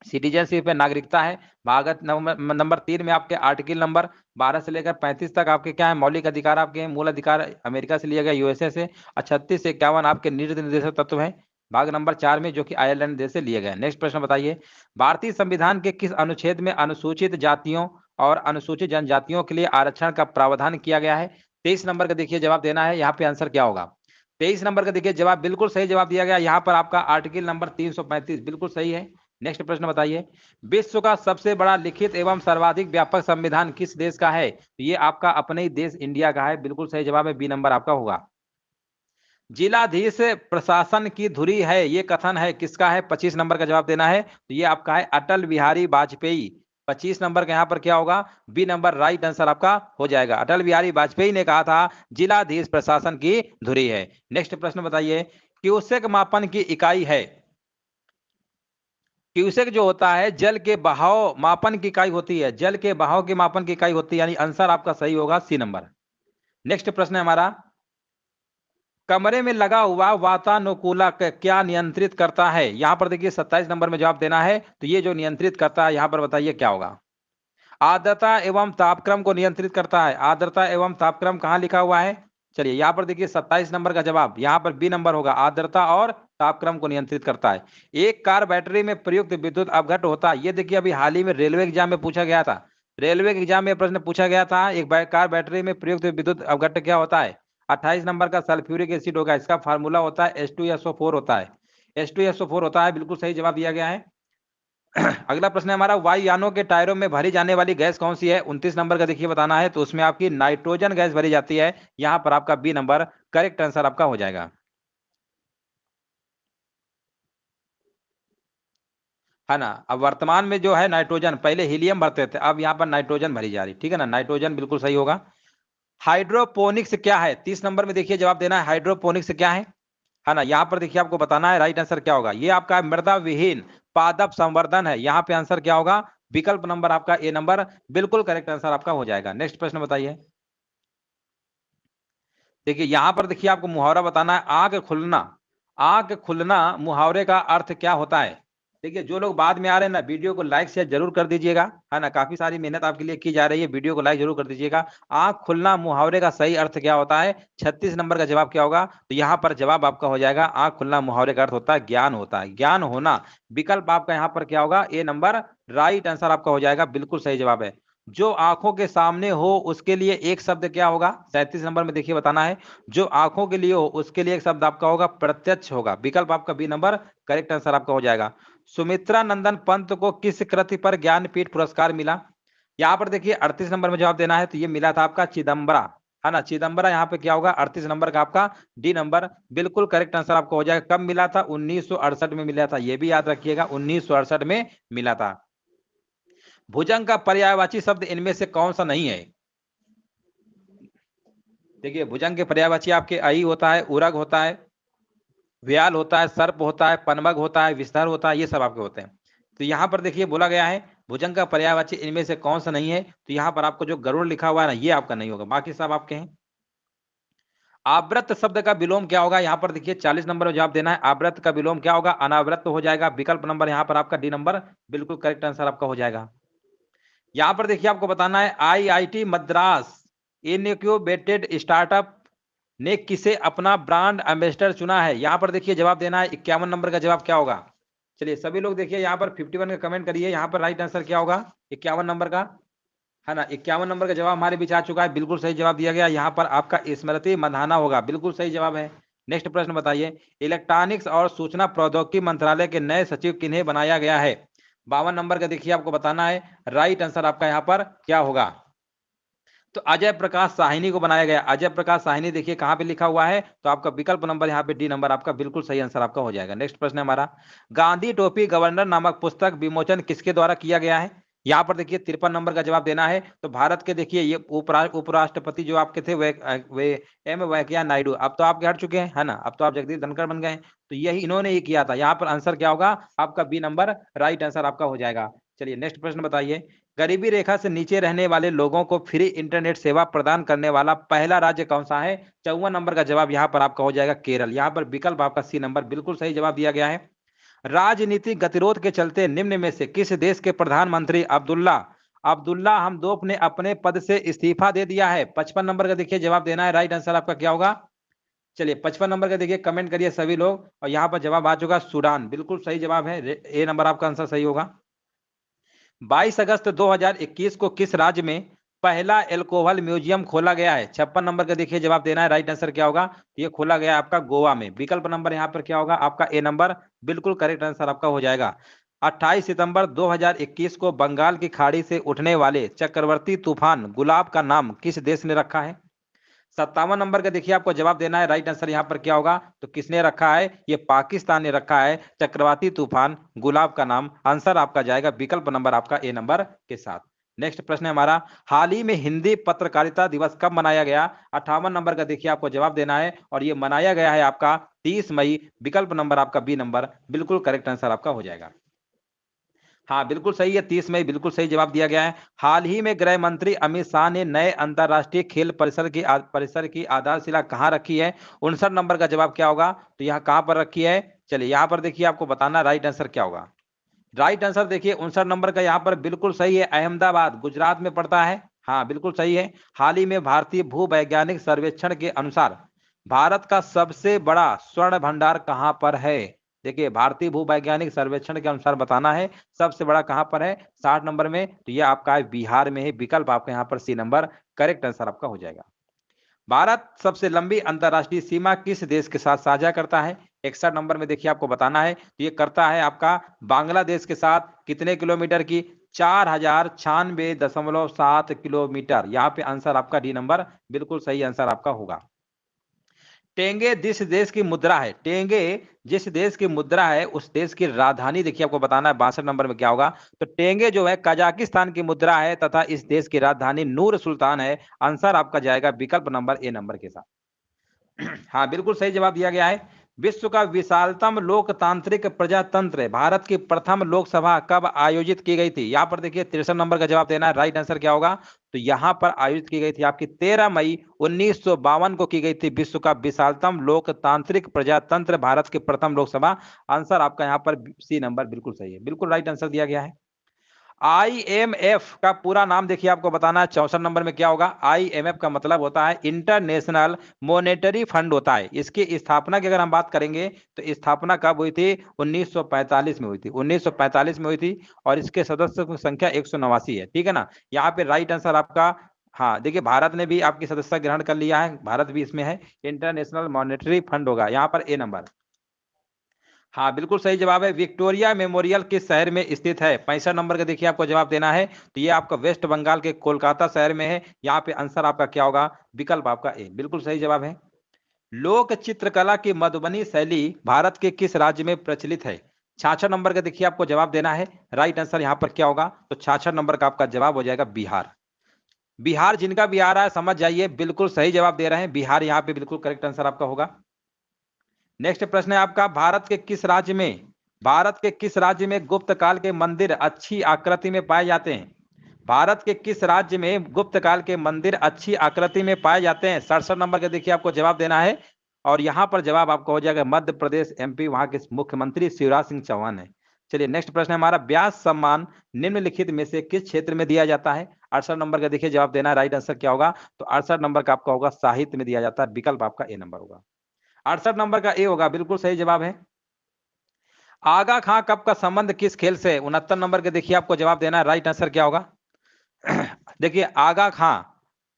सिटीजनशिप है, नागरिकता है। भाग नंबर 3 में आपके आर्टिकल नंबर 12 से लेकर 35 तक आपके क्या है? मौलिक अधिकार आपके हैं। मूल अधिकार अमेरिका से लिया गया, यूएसए से। और 36 से 51 आपके नीति निर्देशक तत्व हैं भाग नंबर 4 में, जो कि आयरलैंड देश से लिए गए। नेक्स्ट प्रश्न बताइए, भारतीय संविधान के किस अनुच्छेद में अनुसूचित जातियों और अनुसूचित जनजातियों के लिए आरक्षण का प्रावधान किया गया है? 23 नंबर का देखिए जवाब देना है। यहाँ पे आंसर क्या होगा? 23 नंबर का देखिए जवाब बिल्कुल सही जवाब दिया गया। यहाँ पर आपका आर्टिकल नंबर 335 बिल्कुल सही है। नेक्स्ट प्रश्न बताइए, विश्व का सबसे बड़ा लिखित एवं सर्वाधिक व्यापक संविधान किस देश का है? ये आपका अपने ही देश इंडिया का है। बिल्कुल सही जवाब है, बी नंबर आपका होगा। जिलाधीश प्रशासन की धुरी है, ये कथन है किसका है? 25 नंबर का जवाब देना है। तो ये आपका है अटल बिहारी वाजपेयी। 25 नंबर का यहाँ पर क्या होगा, बी नंबर राइट आंसर आपका हो जाएगा। अटल बिहारी वाजपेयी ने कहा था जिलाधीश प्रशासन की धुरी है। नेक्स्ट प्रश्न बताइए, क्यूसेक मापन की इकाई है। क्यूसेक जो होता है जल के बहाव मापन की इकाई होती है, जल के बहाव के मापन की इकाई होती है, यानी आंसर आपका सही होगा सी नंबर। नेक्स्ट प्रश्न है हमारा, कमरे में लगा हुआ वातानुकूलक क्या नियंत्रित करता है। यहां पर देखिए 27 नंबर में जवाब देना है, तो ये जो नियंत्रित करता है यहां पर बताइए क्या होगा। आर्द्रता एवं तापक्रम को नियंत्रित करता है। आर्द्रता एवं तापक्रम कहां लिखा हुआ है, चलिए यहां पर देखिए 27 नंबर का जवाब यहां पर बी नंबर होगा, आर्द्रता और तापक्रम को नियंत्रित करता है। एक कार बैटरी में प्रयुक्त विद्युत अपघट होता है, ये देखिए अभी हाल ही में रेलवे एग्जाम में पूछा गया था। रेलवे के एग्जाम में प्रश्न पूछा गया था, एक कार बैटरी में प्रयुक्त विद्युत अपघट क्या होता है। 28 नंबर का सल्फ्यूरिक एसिड होगा, इसका फार्मूला होता है H2SO4 होता है, H2SO4 होता है, बिल्कुल सही जवाब दिया गया है। अगला प्रश्न है हमारा, वायुयानों के टायरों में भरी जाने वाली गैस कौन सी है। 29 नंबर का देखिए बताना है, तो उसमें आपकी नाइट्रोजन गैस भरी जाती है, यहां पर आपका बी नंबर करेक्ट आंसर आपका हो जाएगा, है ना। अब वर्तमान में जो है नाइट्रोजन, पहले हीलियम भरते थे, अब यहां पर नाइट्रोजन भरी जा रही, ठीक है ना, नाइट्रोजन बिल्कुल सही होगा। हाइड्रोपोनिक्स क्या है, 30 नंबर में देखिए जवाब देना है, हाइड्रोपोनिक्स क्या है ना। यहां पर देखिए आपको बताना है राइट आंसर क्या होगा, ये आपका मृदा विहीन पादप संवर्धन है, यहां पे आंसर क्या होगा, विकल्प नंबर आपका ए नंबर बिल्कुल करेक्ट आंसर आपका हो जाएगा। नेक्स्ट प्रश्न बताइए, देखिए यहां पर देखिए आपको मुहावरा बताना है, आंख खुलना। आंख खुलना मुहावरे का अर्थ क्या होता है। देखिए जो लोग बाद में आ रहे हैं ना, वीडियो को लाइक शेयर जरूर कर दीजिएगा, है ना, काफी सारी मेहनत आपके लिए की जा रही है, वीडियो को लाइक जरूर कर दीजिएगा। आंख खुलना मुहावरे का सही अर्थ क्या होता है, 36 नंबर का जवाब क्या होगा, तो यहाँ पर जवाब आपका हो जाएगा, आंख खुलना मुहावरे का अर्थ होता है ज्ञान होता है, ज्ञान होना। विकल्प आपका यहाँ पर क्या होगा, ए नंबर राइट आंसर आपका हो जाएगा, बिल्कुल सही जवाब है। जो आंखों के सामने हो उसके लिए एक शब्द क्या होगा, 37 नंबर में देखिए बताना है, जो आंखों के लिए हो उसके लिए एक शब्द आपका होगा प्रत्यक्ष होगा, विकल्प आपका बी नंबर करेक्ट आंसर आपका हो जाएगा। सुमित्रा नंदन पंत को किस कृति पर ज्ञानपीठ पुरस्कार मिला। यहाँ पर देखिए 38 नंबर में जवाब देना है, तो ये मिला था आपका चिदम्बरा, है ना, चिदम्बरा यहाँ पे क्या होगा 38 नंबर का आपका डी नंबर बिल्कुल करेक्ट आंसर आपको हो जाएगा। कब मिला था, 1968 में मिला था, ये भी याद रखिएगा 1968 में मिला था। भुजंग का पर्यायवाची शब्द इनमें से कौन सा नहीं है। देखिए भुजंग के पर्यायवाची आपके आई होता है, उरग होता है, व्याल होता है, सर्प होता है, पनमग होता है, विस्तार होता है, ये सब आपके होते हैं। तो यहाँ पर देखिए बोला गया है भुजंग का पर्यायवाची इनमें से कौन सा नहीं है, तो यहाँ पर आपको जो गरुड़ लिखा हुआ है ना, ये आपका नहीं होगा, बाकी सब आपके हैं। आवृत शब्द का विलोम क्या होगा, यहाँ पर देखिए 40 नंबर में जवाब देना है, आवृत का विलोम क्या होगा, अनावृत हो जाएगा, विकल्प नंबर यहाँ पर आपका डी नंबर बिल्कुल करेक्ट आंसर आपका हो जाएगा। यहाँ पर देखिए आपको बताना है, IIT मद्रास इनक्यूबेटेड स्टार्टअप ने किसे अपना ब्रांड एम्बेसडर चुना है। यहाँ पर देखिए जवाब देना है, 51 नंबर का जवाब क्या होगा। चलिए सभी लोग देखिए यहाँ पर 51 का कमेंट करिए, यहाँ पर राइट आंसर क्या होगा 51 नंबर का, है ना। 51 नंबर का जवाब हमारे बीच आ चुका है, बिल्कुल सही जवाब दिया गया, यहाँ पर आपका स्मृति मंधाना होगा, बिल्कुल सही जवाब है। नेक्स्ट प्रश्न बताइए, इलेक्ट्रॉनिक्स और सूचना प्रौद्योगिकी मंत्रालय के नए सचिव किन्हें बनाया गया है। 52 नंबर का देखिए आपको बताना है, राइट आंसर आपका यहाँ पर क्या होगा, तो अजय प्रकाश साहिनी को बनाया गया। अजय प्रकाश साहिनी देखिए कहां पे लिखा हुआ है, तो आपका विकल्प नंबर यहाँ पे डी नंबर आपका बिल्कुल सही आंसर आपका हो जाएगा। नेक्स्ट प्रश्न है हमारा, गांधी टोपी गवर्नर नामक पुस्तक विमोचन किसके द्वारा किया गया है। यहाँ पर देखिए 53 नंबर का जवाब देना है, तो भारत के देखिए ये उपराष्ट्रपति जो आपके थे वे एम वेंकैया नायडू, अब तो आपके हट चुके हैं, है ना, अब तो आप जगदीप धनखड़ बन गए, तो यही इन्होंने ही किया था। यहाँ पर आंसर क्या होगा आपका बी नंबर राइट आंसर आपका हो जाएगा। चलिए नेक्स्ट प्रश्न बताइए, गरीबी रेखा से नीचे रहने वाले लोगों को फ्री इंटरनेट सेवा प्रदान करने वाला पहला राज्य कौन सा है। 54 नंबर का जवाब यहाँ पर आपका हो जाएगा केरल, यहाँ पर विकल्प आपका सी नंबर बिल्कुल सही जवाब दिया गया है। राजनीतिक गतिरोध के चलते निम्न में से किस देश के प्रधानमंत्री अब्दुल्ला हमदोफ ने अपने पद से इस्तीफा दे दिया है। 55 नंबर का देखिए जवाब देना है, राइट आंसर आपका क्या होगा। चलिए 55 नंबर का देखिए कमेंट करिए सभी लोग, और यहाँ पर जवाब आ चुका सूडान, बिल्कुल सही जवाब है, ए नंबर आपका आंसर सही होगा। 22 अगस्त 2021 को किस राज्य में पहला एल्कोहल म्यूजियम खोला गया है। 56 नंबर का देखिए जवाब देना है, राइट आंसर क्या होगा, ये खोला गया आपका गोवा में, विकल्प नंबर यहाँ पर क्या होगा आपका ए नंबर बिल्कुल करेक्ट आंसर आपका हो जाएगा। 28 सितंबर 2021 को बंगाल की खाड़ी से उठने वाले चक्रवर्ती तूफान गुलाब का नाम किस देश ने रखा है। 57 नंबर का देखिए आपको जवाब देना है। राइट आंसर यहाँ पर क्या होगा, तो किसने रखा है, ये पाकिस्तान ने रखा है चक्रवाती तूफान गुलाब का नाम। आंसर आपका जाएगा विकल्प नंबर आपका ए नंबर के साथ। नेक्स्ट प्रश्न है हमारा, हाल ही में हिंदी पत्रकारिता दिवस कब मनाया गया। 58 नंबर का देखिए आपको जवाब देना है और ये मनाया गया है आपका 30 मई। विकल्प नंबर आपका बी नंबर बिल्कुल करेक्ट आंसर आपका हो जाएगा। हाँ बिल्कुल सही है, 30 मई बिल्कुल सही जवाब दिया गया है। हाल ही में गृह मंत्री अमित शाह ने नए अंतरराष्ट्रीय खेल परिसर की आधारशिला कहाँ रखी है। 59 नंबर का जवाब क्या होगा, तो यहाँ कहाँ पर रखी है। चलिए यहाँ पर देखिए आपको बताना राइट आंसर क्या होगा। राइट आंसर देखिए 59 नंबर का यहाँ पर बिल्कुल सही है, अहमदाबाद गुजरात में पड़ता है। हाँ बिल्कुल सही है। हाल ही में भारतीय भूवैज्ञानिक सर्वेक्षण के अनुसार भारत का सबसे बड़ा स्वर्ण भंडार कहाँ पर है। देखिए भारतीय भूवैज्ञानिक सर्वेक्षण के अनुसार बताना है सबसे बड़ा कहां पर है, 60 नंबर में, तो ये आपका है बिहार में है। विकल्प आपका यहां पर सी नंबर करेक्ट आंसर आपका हो जाएगा। भारत सबसे लंबी अंतरराष्ट्रीय सीमा किस देश के साथ साझा करता है। 61 नंबर में देखिए आपको बताना है, तो ये करता है आपका बांग्लादेश के साथ। कितने किलोमीटर की, 4096.7 किलोमीटर। यहाँ पे आंसर आपका डी नंबर बिल्कुल सही आंसर आपका होगा। टेंगे जिस देश की मुद्रा है, टेंगे जिस देश की मुद्रा है उस देश की राजधानी देखिए आपको बताना है। 62 नंबर में क्या होगा, तो टेंगे जो है कजाकिस्तान की मुद्रा है तथा इस देश की राजधानी नूर सुल्तान है। आंसर आपका जाएगा विकल्प नंबर ए नंबर के साथ। हाँ बिल्कुल सही जवाब दिया गया है। विश्व का विशालतम लोकतांत्रिक प्रजातंत्र भारत की प्रथम लोकसभा कब आयोजित की गई थी। यहाँ पर देखिए 63 नंबर का जवाब देना है। राइट आंसर क्या होगा, तो यहाँ पर आयोजित की गई थी आपकी 13 मई 1952 को की गई थी विश्व का विशालतम लोकतांत्रिक प्रजातंत्र भारत की प्रथम लोकसभा। आंसर आपका यहाँ पर सी नंबर बिल्कुल सही है, बिल्कुल राइट आंसर दिया गया है। IMF का पूरा नाम देखिए आपको बताना है। 64 नंबर में क्या होगा, IMF का मतलब होता है इंटरनेशनल मॉनेटरी फंड होता है। इसकी स्थापना की अगर हम बात करेंगे तो स्थापना कब हुई थी, 1945 में हुई थी। 1945 में हुई थी और इसके सदस्यों की संख्या 189 है। ठीक है ना, यहाँ पे राइट आंसर आपका, हाँ देखिए भारत ने भी आपकी सदस्यता ग्रहण कर लिया है, भारत भी इसमें है। इंटरनेशनल मॉनेटरी फंड होगा यहाँ पर ए नंबर। हाँ बिल्कुल सही जवाब है। विक्टोरिया मेमोरियल किस शहर में स्थित है। 65 नंबर का देखिए आपको जवाब देना है, तो ये आपका वेस्ट बंगाल के कोलकाता शहर में है। यहाँ पे आंसर आपका क्या होगा, विकल्प आपका ए बिल्कुल सही जवाब है। लोक चित्रकला की मधुबनी शैली भारत के किस राज्य में प्रचलित है। 66 नंबर का देखिए आपको जवाब देना है। राइट आंसर यहाँ पर क्या होगा, तो 66 नंबर का आपका जवाब हो जाएगा बिहार। बिहार जिनका भी आ रहा है समझ जाइए, बिल्कुल सही जवाब दे रहे हैं, बिहार यहाँ पे बिल्कुल करेक्ट आंसर आपका होगा। नेक्स्ट प्रश्न है आपका, भारत के किस राज्य में गुप्त काल के मंदिर अच्छी आकृति में पाए जाते हैं। भारत के किस राज्य में गुप्त काल के मंदिर अच्छी आकृति में पाए जाते हैं। 67 नंबर का देखिए आपको जवाब देना है और यहाँ पर जवाब आपको हो जाएगा मध्य प्रदेश MP, वहां के मुख्यमंत्री शिवराज सिंह चौहान है। चलिए नेक्स्ट प्रश्न है हमारा, व्यास सम्मान निम्नलिखित में से किस क्षेत्र में दिया जाता है। 68 नंबर का देखिए जवाब देना है। राइट आंसर क्या होगा, तो 68 नंबर का आपका होगा साहित्य में दिया जाता है। विकल्प आपका ए नंबर होगा। 68 नंबर का ए होगा, बिल्कुल सही जवाब है। आगा खां कप का संबंध किस खेल से। 69 नंबर के देखिए आपको जवाब देना है। राइट आंसर क्या होगा, देखिए आगा खां,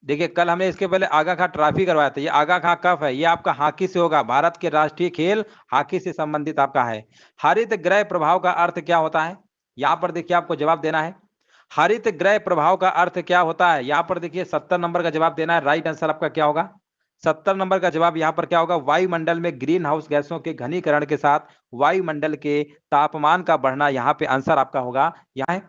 देखिए कल हमने इसके पहले आगा खां ट्रॉफी करवाया था। ये आगा खां कप है, ये आपका हॉकी से होगा। भारत के राष्ट्रीय खेल हॉकी से संबंधित आपका है। हरित ग्रह प्रभाव का अर्थ क्या होता है। यहाँ पर देखिए आपको जवाब देना है। हरित ग्रह प्रभाव का अर्थ क्या होता है। यहाँ पर देखिए 70 नंबर का जवाब देना है। राइट आंसर आपका क्या होगा, 70 नंबर का जवाब यहाँ पर क्या होगा, वायुमंडल में ग्रीन हाउस गैसों के घनीकरण के साथ वायुमंडल के तापमान का बढ़ना। यहाँ पे आंसर आपका होगा, यहाँ है